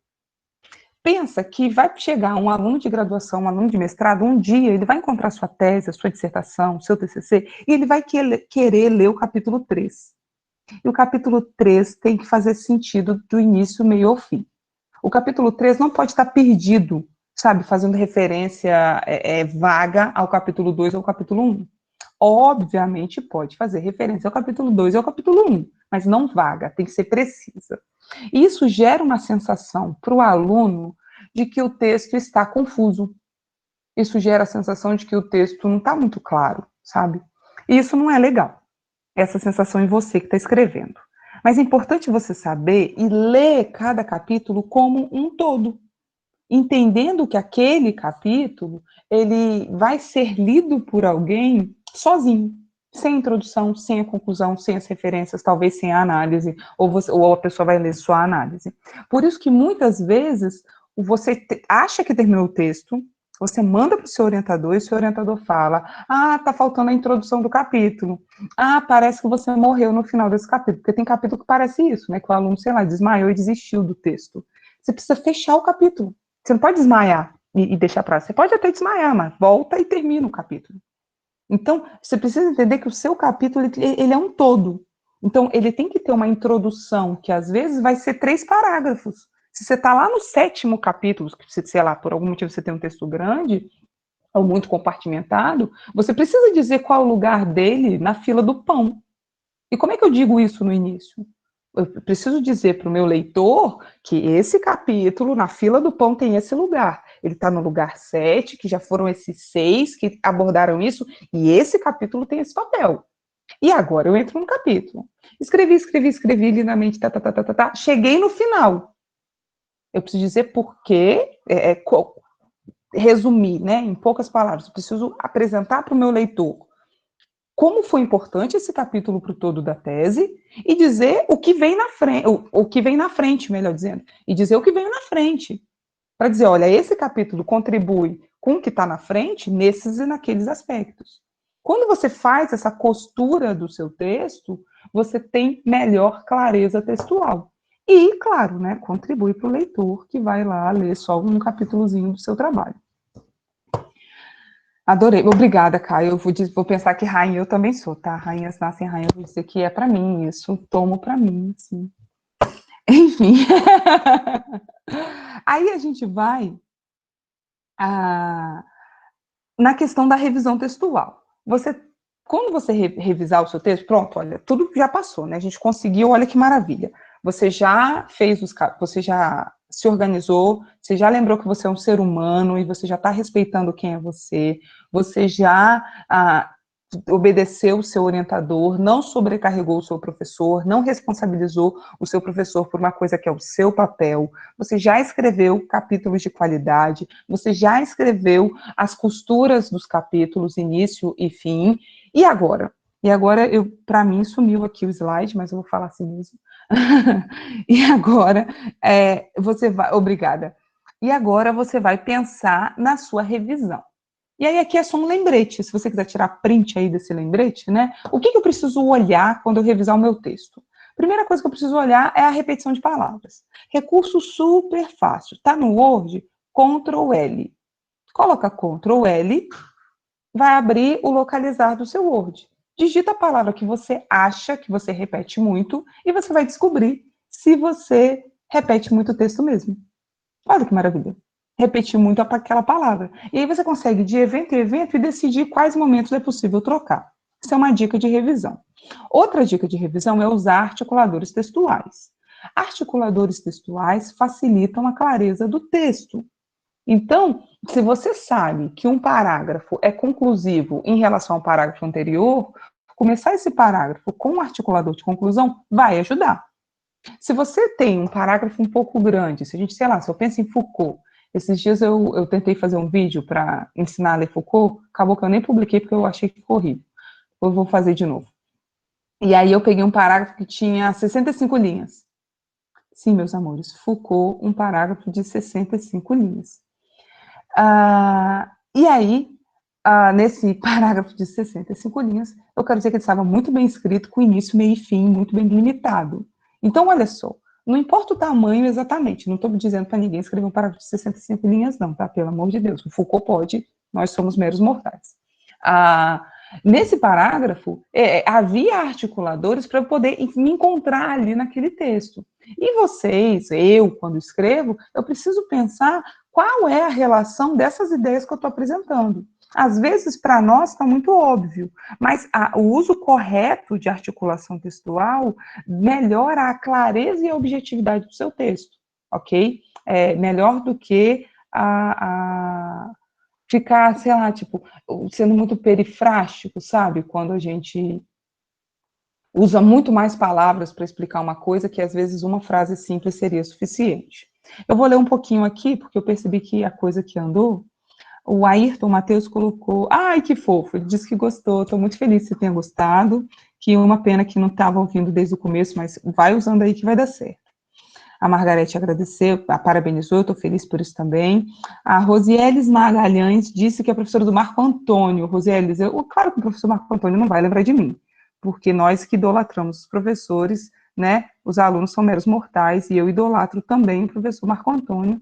Pensa que vai chegar um aluno de graduação, um aluno de mestrado, um dia ele vai encontrar sua tese, a sua dissertação, seu TCC, e ele vai querer ler o capítulo 3. E o capítulo 3 tem que fazer sentido do início, meio ao fim. O capítulo 3 não pode estar perdido, sabe, fazendo referência vaga ao capítulo 2 ou ao capítulo 1. Obviamente pode fazer referência ao capítulo 2 ou ao capítulo 1, mas não vaga, tem que ser precisa. E isso gera uma sensação para o aluno de que o texto está confuso. Isso gera a sensação de que o texto não está muito claro, sabe? E isso não é legal. Essa sensação em você que está escrevendo. Mas é importante você saber e ler cada capítulo como um todo, entendendo que aquele capítulo, ele vai ser lido por alguém sozinho, sem introdução, sem a conclusão, sem as referências, talvez sem a análise, ou a pessoa vai ler só a análise. Por isso que muitas vezes você acha que terminou o texto, você manda para o seu orientador e o seu orientador fala, tá faltando a introdução do capítulo. Parece que você morreu no final desse capítulo, porque tem capítulo que parece isso, né, que o aluno, sei lá, desmaiou e desistiu do texto. Você precisa fechar o capítulo. Você não pode desmaiar e deixar para. Você pode até desmaiar, mas volta e termina o capítulo. Então, você precisa entender que o seu capítulo, ele é um todo. Então, ele tem que ter uma introdução, que às vezes vai ser 3 parágrafos. Se você está lá no 7º capítulo, sei lá, por algum motivo você tem um texto grande, ou muito compartimentado, você precisa dizer qual é o lugar dele na fila do pão. E como é que eu digo isso no início? Eu preciso dizer para o meu leitor que esse capítulo, na fila do pão, tem esse lugar. Ele está no lugar 7, que já foram esses 6 que abordaram isso, e esse capítulo tem esse papel. E agora eu entro no capítulo. Escrevi lindamente, cheguei no final. Eu preciso dizer por quê, resumir, né, em poucas palavras. Eu preciso apresentar para o meu leitor como foi importante esse capítulo para o todo da tese, e dizer o que vem na frente, o que vem na frente, melhor dizendo, e dizer o que veio na frente, para dizer, olha, esse capítulo contribui com o que está na frente, nesses e naqueles aspectos. Quando você faz essa costura do seu texto, você tem melhor clareza textual. E, claro, né, contribui para o leitor que vai lá ler só um capítulozinho do seu trabalho. Adorei. Obrigada, Caio. Eu vou pensar que rainha eu também sou, tá? Rainhas nascem rainha, eu vou dizer que é para mim isso. Tomo para mim, sim. Enfim. Aí a gente vai na questão da revisão textual. Quando você revisar o seu texto, pronto, olha, tudo já passou, né? A gente conseguiu, olha que maravilha. Você já fez você já se organizou, você já lembrou que você é um ser humano e você já está respeitando quem é você já obedeceu o seu orientador, não sobrecarregou o seu professor, não responsabilizou o seu professor por uma coisa que é o seu papel, você já escreveu capítulos de qualidade, você já escreveu as costuras dos capítulos, início e fim, e agora? E agora, para mim, sumiu aqui o slide, mas eu vou falar assim mesmo. E agora, obrigada. E agora você vai pensar na sua revisão. E aí aqui é só um lembrete, se você quiser tirar print aí desse lembrete, né? O que eu preciso olhar quando eu revisar o meu texto? Primeira coisa que eu preciso olhar é a repetição de palavras. Recurso super fácil. Tá no Word? Ctrl L. Coloca Ctrl L, vai abrir o localizar do seu Word. Digita a palavra que você acha que você repete muito e você vai descobrir se você repete muito o texto mesmo. Olha que maravilha. Repetir muito aquela palavra. E aí você consegue, de evento em evento, e decidir quais momentos é possível trocar. Isso é uma dica de revisão. Outra dica de revisão é usar articuladores textuais. Articuladores textuais facilitam a clareza do texto. Então, se você sabe que um parágrafo é conclusivo em relação ao parágrafo anterior, começar esse parágrafo com um articulador de conclusão vai ajudar. Se você tem um parágrafo um pouco grande, se a gente, sei lá, se eu penso em Foucault, esses dias eu tentei fazer um vídeo para ensinar a ler Foucault, acabou que eu nem publiquei porque eu achei que ficou horrível. Eu vou fazer de novo. E aí eu peguei um parágrafo que tinha 65 linhas. Sim, meus amores, Foucault, um parágrafo de 65 linhas. E aí, nesse parágrafo de 65 linhas, eu quero dizer que ele estava muito bem escrito, com início, meio e fim, muito bem limitado. Então, olha só, não importa o tamanho exatamente, não estou dizendo para ninguém escrever um parágrafo de 65 linhas, não, tá? Pelo amor de Deus, o Foucault pode, nós somos meros mortais. Nesse parágrafo, havia articuladores para eu poder me encontrar ali naquele texto. E vocês, eu, quando escrevo, eu preciso pensar qual é a relação dessas ideias que eu estou apresentando. Às vezes, para nós, está muito óbvio, mas o uso correto de articulação textual melhora a clareza e a objetividade do seu texto, ok? Melhor do que ficar, sei lá, tipo, sendo muito perifrástico, sabe? Quando a gente usa muito mais palavras para explicar uma coisa que, às vezes, uma frase simples seria suficiente. Eu vou ler um pouquinho aqui, porque eu percebi que a coisa que andou. O Ayrton Matheus colocou, ai, que fofo, ele disse que gostou, estou muito feliz que você tenha gostado, que uma pena que não estava ouvindo desde o começo, mas vai usando aí que vai dar certo. A Margarete agradeceu, a parabenizou, eu estou feliz por isso também. A Rosieles Magalhães disse que é professora do Marco Antônio. Rosieles, claro que o professor Marco Antônio não vai lembrar de mim, porque nós que idolatramos os professores, né, os alunos são meros mortais, e eu idolatro também o professor Marco Antônio,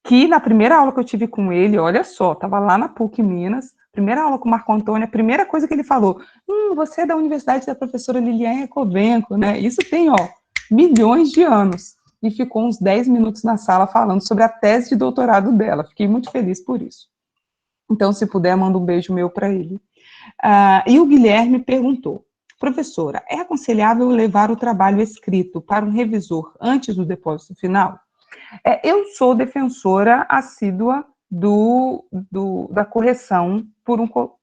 que na primeira aula que eu tive com ele, olha só, estava lá na PUC Minas, primeira aula com o Marco Antônio, a primeira coisa que ele falou, você é da Universidade da professora Liliane Yakovenko, né, isso tem, milhões de anos, e ficou uns 10 minutos na sala falando sobre a tese de doutorado dela, fiquei muito feliz por isso. Então, se puder, manda um beijo meu para ele. E o Guilherme perguntou, professora, é aconselhável levar o trabalho escrito para um revisor antes do depósito final? Eu sou defensora assídua da correção,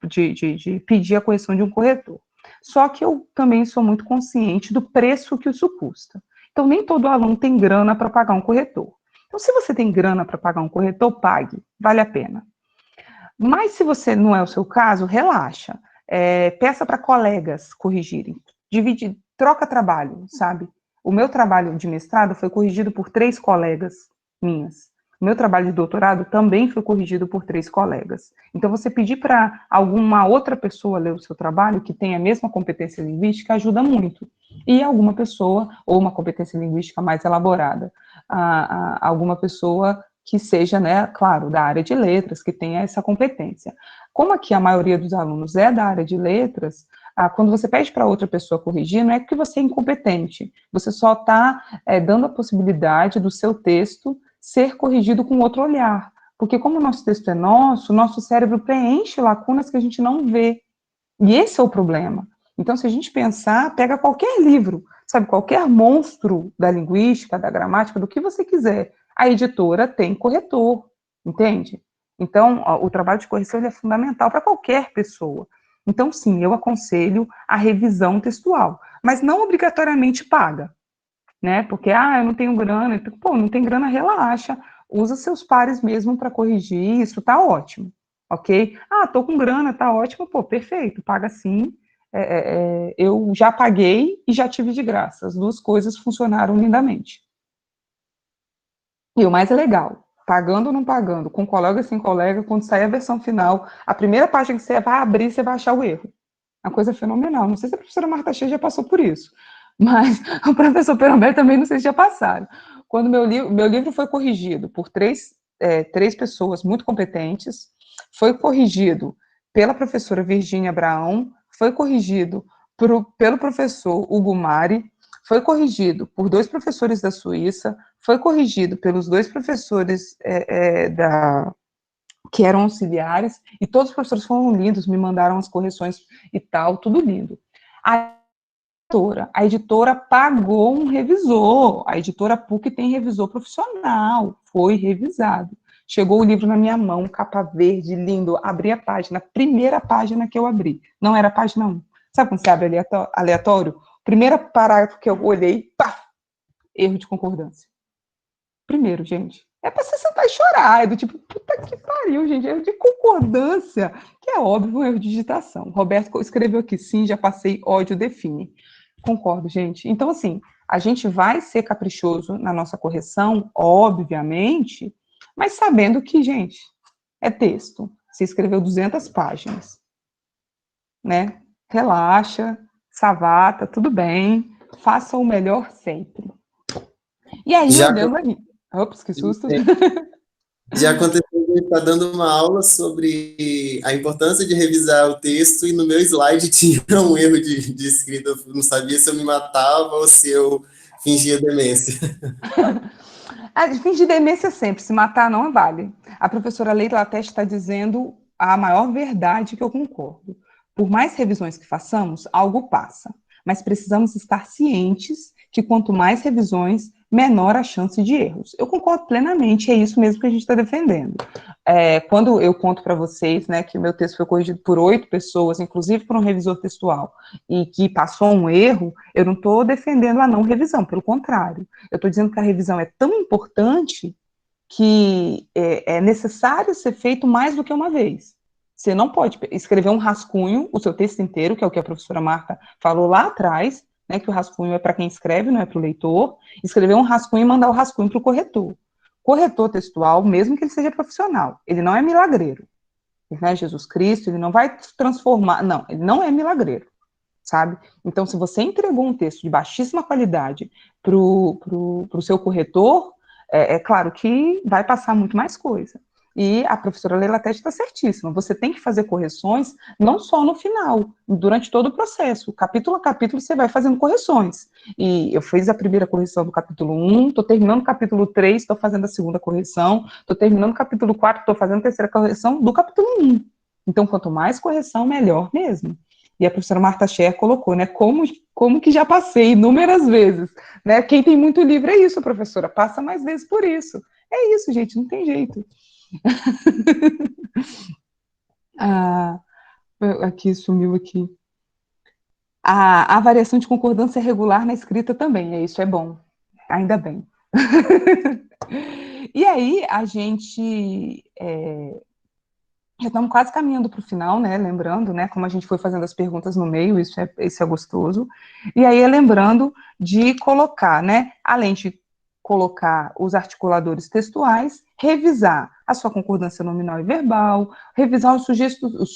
de pedir a correção de um corretor. Só que eu também sou muito consciente do preço que isso custa. Então, nem todo aluno tem grana para pagar um corretor. Então, se você tem grana para pagar um corretor, pague, vale a pena. Mas, se você não é o seu caso, relaxa. Peça para colegas corrigirem. Troca trabalho, sabe? O meu trabalho de mestrado foi corrigido por 3 colegas minhas. O meu trabalho de doutorado também foi corrigido por 3 colegas. Então, você pedir para alguma outra pessoa ler o seu trabalho, que tem a mesma competência linguística, ajuda muito. E alguma pessoa, ou uma competência linguística mais elaborada, alguma pessoa que seja, né, claro, da área de letras, que tenha essa competência. Como aqui a maioria dos alunos é da área de letras, quando você pede para outra pessoa corrigir, não é que você é incompetente, você só está dando a possibilidade do seu texto ser corrigido com outro olhar, Porque como o nosso texto é nosso, o nosso cérebro preenche lacunas que a gente não vê. E esse é o problema. Então, se a gente pensar, pega qualquer livro, sabe, qualquer monstro da linguística, da gramática, do que você quiser, a editora tem corretor, entende? Então, o trabalho de correção ele é fundamental para qualquer pessoa. Então, sim, eu aconselho a revisão textual, mas não obrigatoriamente paga, né? Porque, eu não tenho grana, pô, não tem grana, relaxa, usa seus pares mesmo para corrigir, isso tá ótimo, ok? Tô com grana, tá ótimo, pô, perfeito, paga sim. Eu já paguei e já tive de graça, as duas coisas funcionaram lindamente. E o mais legal, pagando ou não pagando, com colega ou sem colega, quando sair a versão final, a primeira página que você vai abrir, você vai achar o erro. Uma coisa fenomenal. Não sei se a professora Marta Cheia já passou por isso, mas o professor Peromé também não sei se já passaram. Quando meu livro foi corrigido por três pessoas muito competentes, foi corrigido pela professora Virgínia Abraão, foi corrigido pelo professor Hugo Mari, foi corrigido por 2 professores da Suíça, foi corrigido pelos 2 professores que eram auxiliares, e todos os professores foram lindos, me mandaram as correções e tal, tudo lindo. A editora pagou um revisor, a editora PUC tem revisor profissional, foi revisado. Chegou o livro na minha mão, capa verde, lindo, abri a página, primeira página que eu abri, não era a página 1. Sabe quando você abre aleatório? Primeiro parágrafo que eu olhei, pá, erro de concordância. Primeiro, gente, é pra você sentar e chorar, é do tipo, puta que pariu, gente, erro de concordância, que é óbvio, um erro de digitação. Roberto escreveu aqui, sim, já passei, ódio define. Concordo, gente. Então, assim, a gente vai ser caprichoso na nossa correção, obviamente, mas sabendo que, gente, é texto. Você escreveu 200 páginas, né? Relaxa, savata, tudo bem, faça o melhor sempre. E aí, Já, olhando ali, ops, que susto. já aconteceu de eu estar dando uma aula sobre a importância de revisar o texto e no meu slide tinha um erro de escrita, eu não sabia se eu me matava ou se eu fingia demência. Fingir demência sempre, se matar não vale. A professora Leila Lateste está dizendo a maior verdade que eu concordo. Por mais revisões que façamos, algo passa. Mas precisamos estar cientes que quanto mais revisões, menor a chance de erros. Eu concordo plenamente, é isso mesmo que a gente está defendendo. Quando eu conto para vocês, né, que o meu texto foi corrigido por 8 pessoas, inclusive por um revisor textual, e que passou um erro, eu não estou defendendo a não revisão, pelo contrário. Eu estou dizendo que a revisão é tão importante que é necessário ser feito mais do que uma vez. Você não pode escrever um rascunho, o seu texto inteiro, que é o que a professora Marta falou lá atrás, né, que o rascunho é para quem escreve, não é para o leitor, escrever um rascunho e mandar o rascunho para o corretor. Corretor textual, mesmo que ele seja profissional, ele não é milagreiro. Ele não é Jesus Cristo, ele não vai transformar, não, ele não é milagreiro, sabe? Então, se você entregou um texto de baixíssima qualidade para o seu corretor, é claro que vai passar muito mais coisa. E a professora Leila Teste está certíssima, você tem que fazer correções não só no final, durante todo o processo, capítulo a capítulo você vai fazendo correções. E eu fiz a primeira correção do capítulo 1, estou terminando o capítulo 3, estou fazendo a segunda correção, estou terminando o capítulo 4, estou fazendo a terceira correção do capítulo 1. Então, quanto mais correção, melhor mesmo. E a professora Marta Scher colocou, né, como que já passei inúmeras vezes, né, quem tem muito livro é isso, professora, passa mais vezes por isso. É isso, gente, não tem jeito. Aqui, sumiu aqui. A variação de concordância regular na escrita também, isso é bom, ainda bem. E aí, a gente... já estamos quase caminhando para o final, né? Lembrando, né? Como a gente foi fazendo as perguntas no meio, isso é gostoso. E aí, lembrando de colocar, né? Além de colocar os articuladores textuais, revisar a sua concordância nominal e verbal, revisar os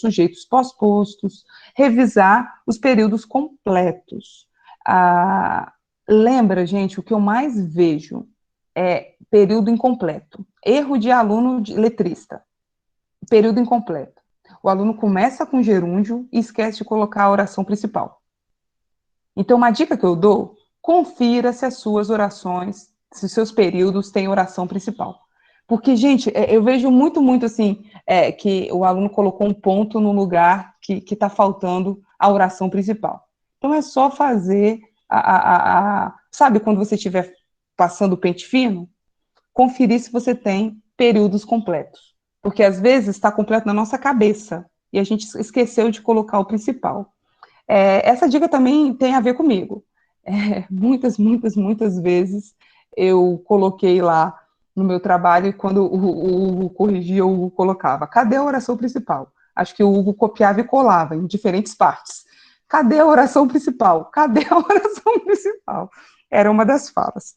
sujeitos pós-postos, revisar os períodos completos. Lembra, gente, o que eu mais vejo é período incompleto. Erro de aluno letrista. Período incompleto. O aluno começa com gerúndio e esquece de colocar a oração principal. Então, uma dica que eu dou, confira se as suas orações, se os seus períodos têm oração principal. Porque, gente, eu vejo muito assim, que o aluno colocou um ponto no lugar que está faltando a oração principal. Então, é só fazer, sabe, quando você estiver passando o pente fino, conferir se você tem períodos completos. Porque, às vezes, está completo na nossa cabeça, e a gente esqueceu de colocar o principal. Essa dica também tem a ver comigo. Muitas vezes eu coloquei lá no meu trabalho e quando o Hugo corrigia, o Hugo colocava: cadê a oração principal? Acho que o Hugo copiava e colava em diferentes partes. Cadê a oração principal? Cadê a oração principal? Era uma das falas.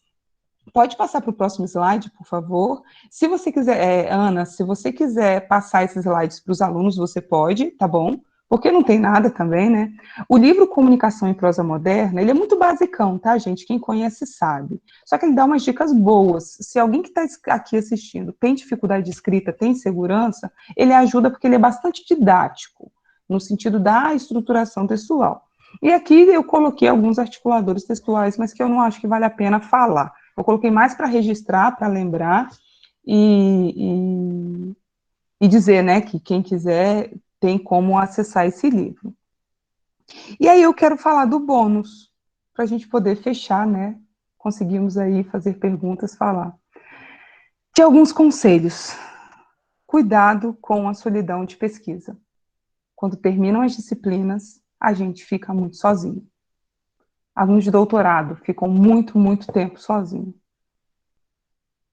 Pode passar para o próximo slide, por favor. Se você quiser, Ana, se você quiser passar esses slides para os alunos, você pode, tá bom? Porque não tem nada também, né? O livro Comunicação em Prosa Moderna, ele é muito basicão, tá, gente? Quem conhece sabe. Só que ele dá umas dicas boas. Se alguém que está aqui assistindo tem dificuldade de escrita, tem insegurança, ele ajuda porque ele é bastante didático, no sentido da estruturação textual. E aqui eu coloquei alguns articuladores textuais, mas que eu não acho que vale a pena falar. Eu coloquei mais para registrar, para lembrar e dizer, né, que quem quiser tem como acessar esse livro. E aí eu quero falar do bônus, para a gente poder fechar, né? Conseguimos aí fazer perguntas, falar. De alguns conselhos. Cuidado com a solidão de pesquisa. Quando terminam as disciplinas, a gente fica muito sozinho. Alunos de doutorado ficam muito tempo sozinhos.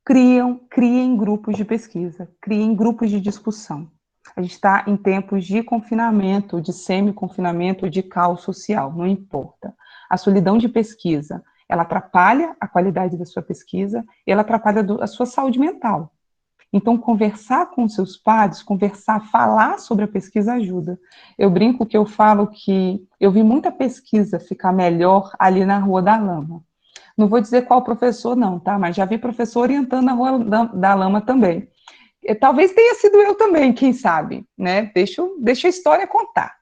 Criem grupos de pesquisa, criem grupos de discussão. A gente está em tempos de confinamento, de semi-confinamento, de caos social, não importa. A solidão de pesquisa, ela atrapalha a qualidade da sua pesquisa e ela atrapalha a sua saúde mental. Então, conversar com seus pares, falar sobre a pesquisa ajuda. Eu brinco que eu falo que eu vi muita pesquisa ficar melhor ali na Rua da Lama. Não vou dizer qual professor não, tá? Mas já vi professor orientando na Rua da Lama também. Talvez tenha sido eu também, quem sabe, né? Deixa a história contar.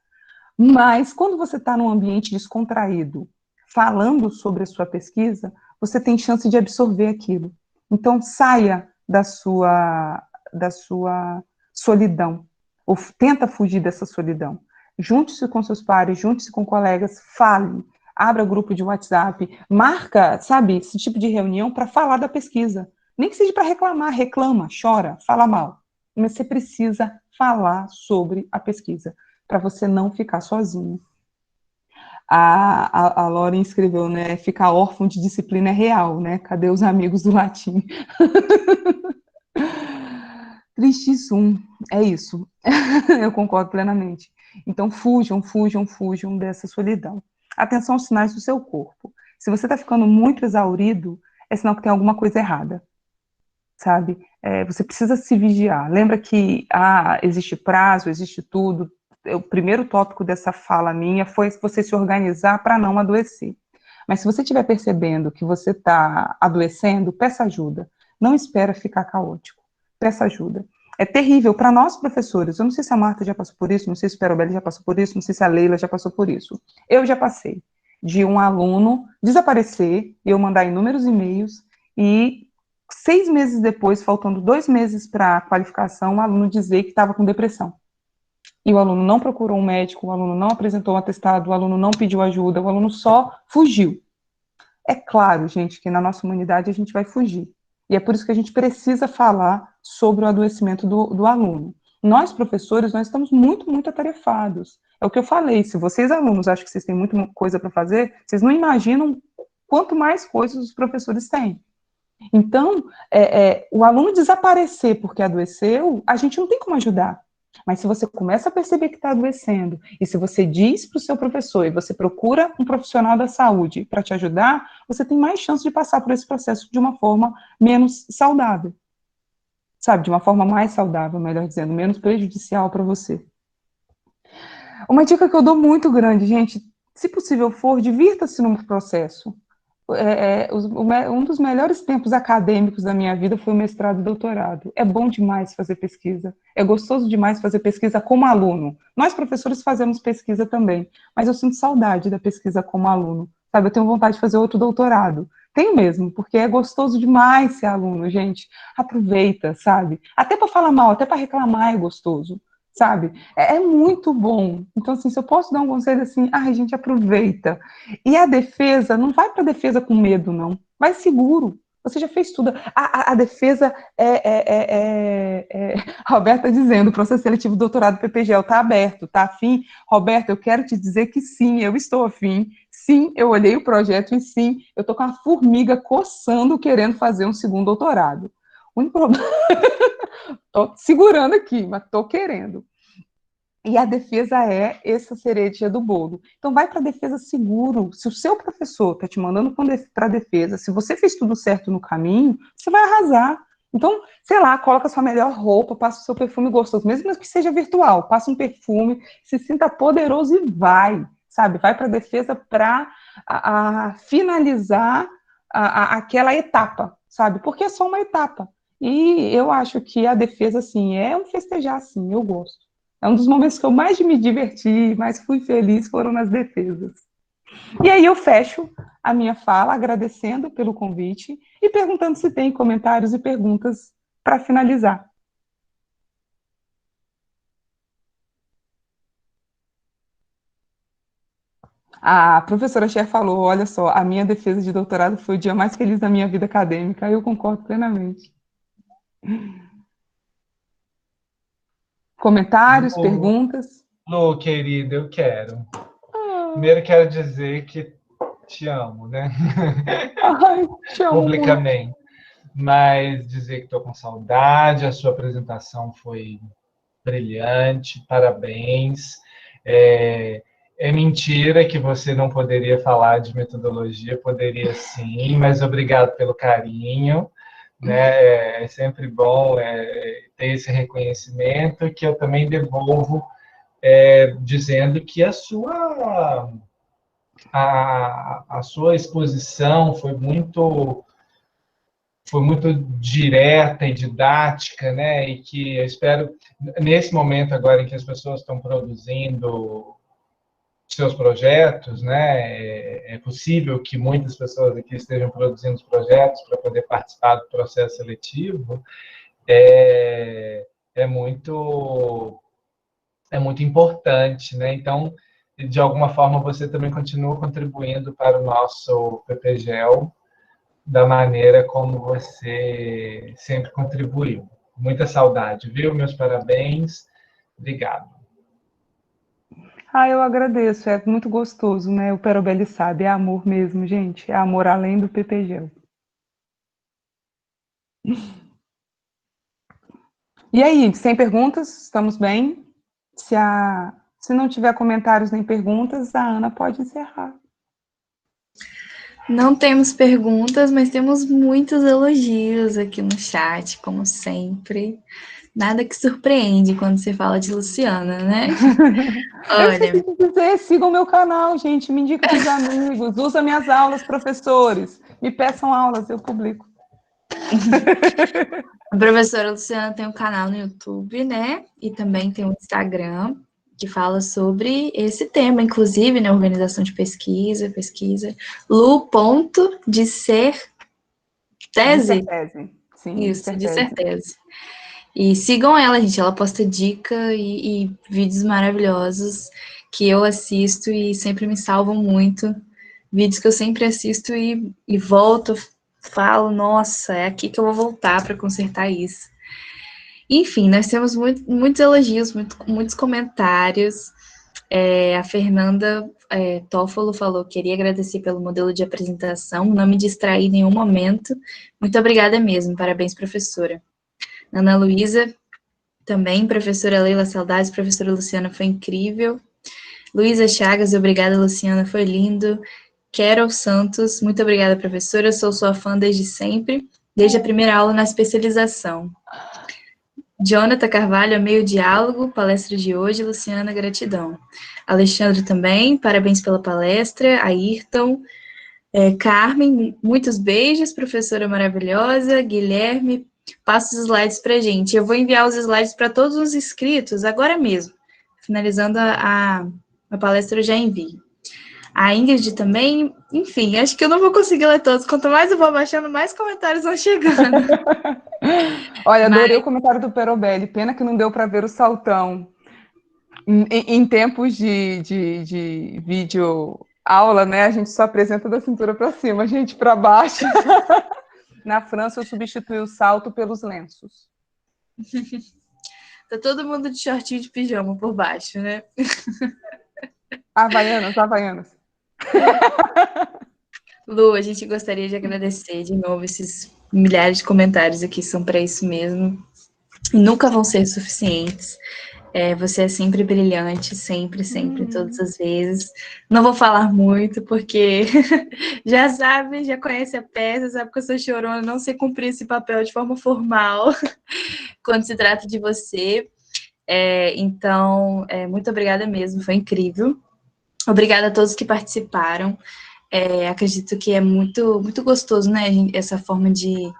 Mas quando você está num ambiente descontraído, falando sobre a sua pesquisa, você tem chance de absorver aquilo. Então, saia da sua solidão, ou tenta fugir dessa solidão. Junte-se com seus pares, junte-se com colegas, fale, abra grupo de WhatsApp, marca, sabe, esse tipo de reunião para falar da pesquisa. Nem que seja para reclamar, reclama, chora, fala mal. Mas você precisa falar sobre a pesquisa, para você não ficar sozinho. A Lauren escreveu, né, ficar órfão de disciplina é real, né, cadê os amigos do latim? Tristíssimo, é isso, eu concordo plenamente. Então, fujam dessa solidão. Atenção aos sinais do seu corpo. Se você está ficando muito exaurido, é sinal que tem alguma coisa errada, sabe? Você precisa se vigiar. Lembra que existe prazo, existe tudo. O primeiro tópico dessa fala minha foi você se organizar para não adoecer. Mas se você estiver percebendo que você está adoecendo, peça ajuda. Não espera ficar caótico. Peça ajuda. É terrível para nós, professores. Eu não sei se a Marta já passou por isso, não sei se a Perobelli já passou por isso, não sei se a Leila já passou por isso. Eu já passei de um aluno desaparecer, eu mandar inúmeros e-mails e 6 meses depois, faltando 2 meses para a qualificação, o aluno dizer que estava com depressão. E o aluno não procurou um médico, o aluno não apresentou um atestado, o aluno não pediu ajuda, o aluno só fugiu. É claro, gente, que na nossa humanidade a gente vai fugir. E é por isso que a gente precisa falar sobre o adoecimento do aluno. Nós, professores, nós estamos muito atarefados. É o que eu falei, se vocês, alunos, acham que vocês têm muita coisa para fazer, vocês não imaginam quanto mais coisas os professores têm. Então, o aluno desaparecer porque adoeceu, a gente não tem como ajudar. Mas se você começa a perceber que está adoecendo, e se você diz para o seu professor, e você procura um profissional da saúde para te ajudar, você tem mais chance de passar por esse processo de uma forma menos saudável. Sabe, de uma forma mais saudável, melhor dizendo, menos prejudicial para você. Uma dica que eu dou muito grande, gente, se possível for, divirta-se no processo. Um dos melhores tempos acadêmicos da minha vida foi o mestrado e doutorado. É bom demais fazer pesquisa, é gostoso demais fazer pesquisa como aluno. Nós, professores, fazemos pesquisa também, mas eu sinto saudade da pesquisa como aluno. Sabe, eu tenho vontade de fazer outro doutorado, Tenho mesmo, porque é gostoso demais ser aluno, gente. Aproveita, sabe? Até para falar mal, até para reclamar é gostoso, sabe? É muito bom. Então, assim, se eu posso dar um conselho assim, ai, gente, aproveita. E a defesa, não vai para a defesa com medo, não. Vai seguro. Você já fez tudo. A defesa a Roberta dizendo, o processo seletivo do doutorado PPGL está aberto, tá afim? Roberta, eu quero te dizer que sim, eu estou afim. Sim, eu olhei o projeto e sim, eu tô com a formiga coçando, querendo fazer um segundo doutorado. O único problema... tô segurando aqui, mas tô querendo. E a defesa é essa cereja do bolo. Então, vai para a defesa seguro. Se o seu professor está te mandando para a defesa, se você fez tudo certo no caminho, você vai arrasar. Então, sei lá, coloca sua melhor roupa, passa o seu perfume gostoso, mesmo que seja virtual, passa um perfume, se sinta poderoso e vai, sabe? Vai para a defesa para finalizar aquela etapa, sabe? Porque é só uma etapa. E eu acho que a defesa, assim, é um festejar, assim, eu gosto. É um dos momentos que eu mais me diverti, mais fui feliz, foram nas defesas. E aí eu fecho a minha fala agradecendo pelo convite e perguntando se tem comentários e perguntas para finalizar. A professora Cher falou, olha só, a minha defesa de doutorado foi o dia mais feliz da minha vida acadêmica, eu concordo plenamente. Comentários, perguntas? Lu, querida, eu quero. Primeiro quero dizer que te amo, né? Ai, te amo publicamente. Muito. Mas dizer que estou com saudade, a sua apresentação foi brilhante, parabéns. É mentira que você não poderia falar de metodologia, poderia sim, mas obrigado pelo carinho. Né? É sempre bom ter esse reconhecimento, que eu também devolvo dizendo que a sua exposição foi muito direta e didática, né? E que eu espero, nesse momento agora em que as pessoas estão produzindo seus projetos, né? É possível que muitas pessoas aqui estejam produzindo projetos para poder participar do processo seletivo. É muito importante, né? Então, de alguma forma, você também continua contribuindo para o nosso PPGEL da maneira como você sempre contribuiu. Muita saudade, viu? Meus parabéns. Obrigado. Eu agradeço, é muito gostoso, né? O Perobelli sabe, é amor mesmo, gente. É amor além do PPGEL. E aí, sem perguntas, estamos bem? Se não tiver comentários nem perguntas, a Ana pode encerrar. Não temos perguntas, mas temos muitos elogios aqui no chat, como sempre. Nada que surpreende quando você fala de Luciana, né? Olha, eu esqueci de dizer, sigam o meu canal, gente, me indica para os amigos, usa minhas aulas, professores, me peçam aulas, eu publico. A professora Luciana tem um canal no YouTube, né? E também tem um Instagram que fala sobre esse tema, inclusive, né? Organização de pesquisa. Lu.decertese. Sim, isso, decertese. E sigam ela, gente. Ela posta dica e vídeos maravilhosos que eu assisto e sempre me salvam muito. Vídeos que eu sempre assisto e volto, falo, nossa, é aqui que eu vou voltar para consertar isso. Enfim, nós temos muitos elogios, muitos comentários. A Fernanda Toffolo falou, queria agradecer pelo modelo de apresentação, não me distraí em nenhum momento. Muito obrigada mesmo, parabéns, professora. Ana Luísa, também, professora Leila, saudades, professora Luciana, foi incrível. Luísa Chagas, obrigada, Luciana, foi lindo. Carol Santos, muito obrigada, professora, sou sua fã desde sempre, desde a primeira aula na especialização. Jonathan Carvalho, amei o diálogo, palestra de hoje, Luciana, gratidão. Alexandre também, parabéns pela palestra, Ayrton, Carmen, muitos beijos, professora maravilhosa, Guilherme, passa os slides para a gente. Eu vou enviar os slides para todos os inscritos agora mesmo. Finalizando a palestra, eu já envio. A Ingrid também, enfim, acho que eu não vou conseguir ler todos. Quanto mais eu vou baixando, mais comentários vão chegando. Olha, adorei o comentário do Perobelli. Pena que não deu para ver o saltão. Em tempos de vídeo aula, né? A gente só apresenta da cintura para cima, a gente para baixo. Na França, eu substituí o salto pelos lenços. Tá todo mundo de shortinho de pijama por baixo, né? Havaianas. Lu, a gente gostaria de agradecer de novo esses milhares de comentários aqui, são para isso mesmo. E nunca vão ser suficientes. Você é sempre brilhante, sempre, todas as vezes. Não vou falar muito, porque já conhece a peça, sabe que eu sou chorona, não sei cumprir esse papel de forma formal quando se trata de você. Então, muito obrigada mesmo, foi incrível. Obrigada a todos que participaram. Acredito que é muito, muito gostoso, né, essa forma de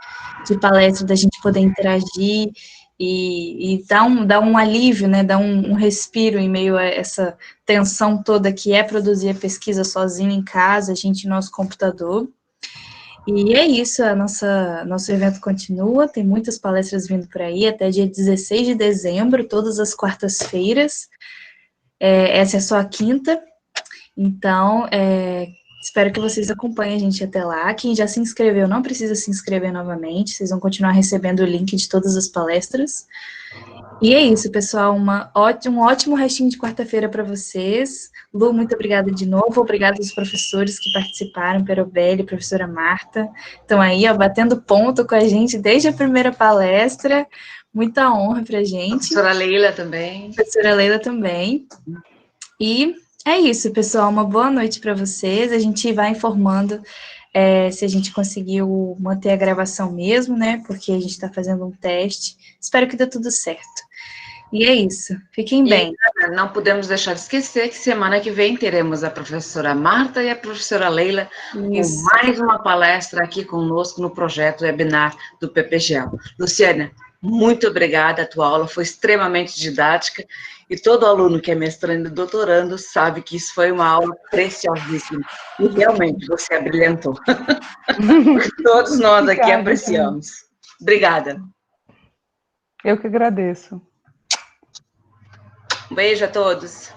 palestra, da gente poder interagir e dar um alívio, né, dar um respiro em meio a essa tensão toda que é produzir a pesquisa sozinho em casa, a gente no nosso computador. E é isso, nosso evento continua, tem muitas palestras vindo por aí, até dia 16 de dezembro, todas as quartas-feiras. Essa é só a quinta, então, espero que vocês acompanhem a gente até lá. Quem já se inscreveu não precisa se inscrever novamente, vocês vão continuar recebendo o link de todas as palestras. E é isso, pessoal, um ótimo restinho de quarta-feira para vocês. Lu, muito obrigada de novo, obrigada aos professores que participaram, Perobelli, professora Marta, estão aí, ó, batendo ponto com a gente desde a primeira palestra, muita honra para a gente. Professora Leila também. Professora Leila também. E é isso, pessoal, uma boa noite para vocês, a gente vai informando se a gente conseguiu manter a gravação mesmo, né, porque a gente está fazendo um teste, espero que dê tudo certo. E é isso, fiquem bem. Não podemos deixar de esquecer que semana que vem teremos a professora Marta e a professora Leila com mais uma palestra aqui conosco no projeto webinar do PPGEL. Luciana, muito obrigada, a tua aula foi extremamente didática e todo aluno que é mestrando e doutorando sabe que isso foi uma aula preciosíssima. E realmente você abrilhantou. Todos nós aqui apreciamos. Obrigada. Eu que agradeço. Um beijo a todos.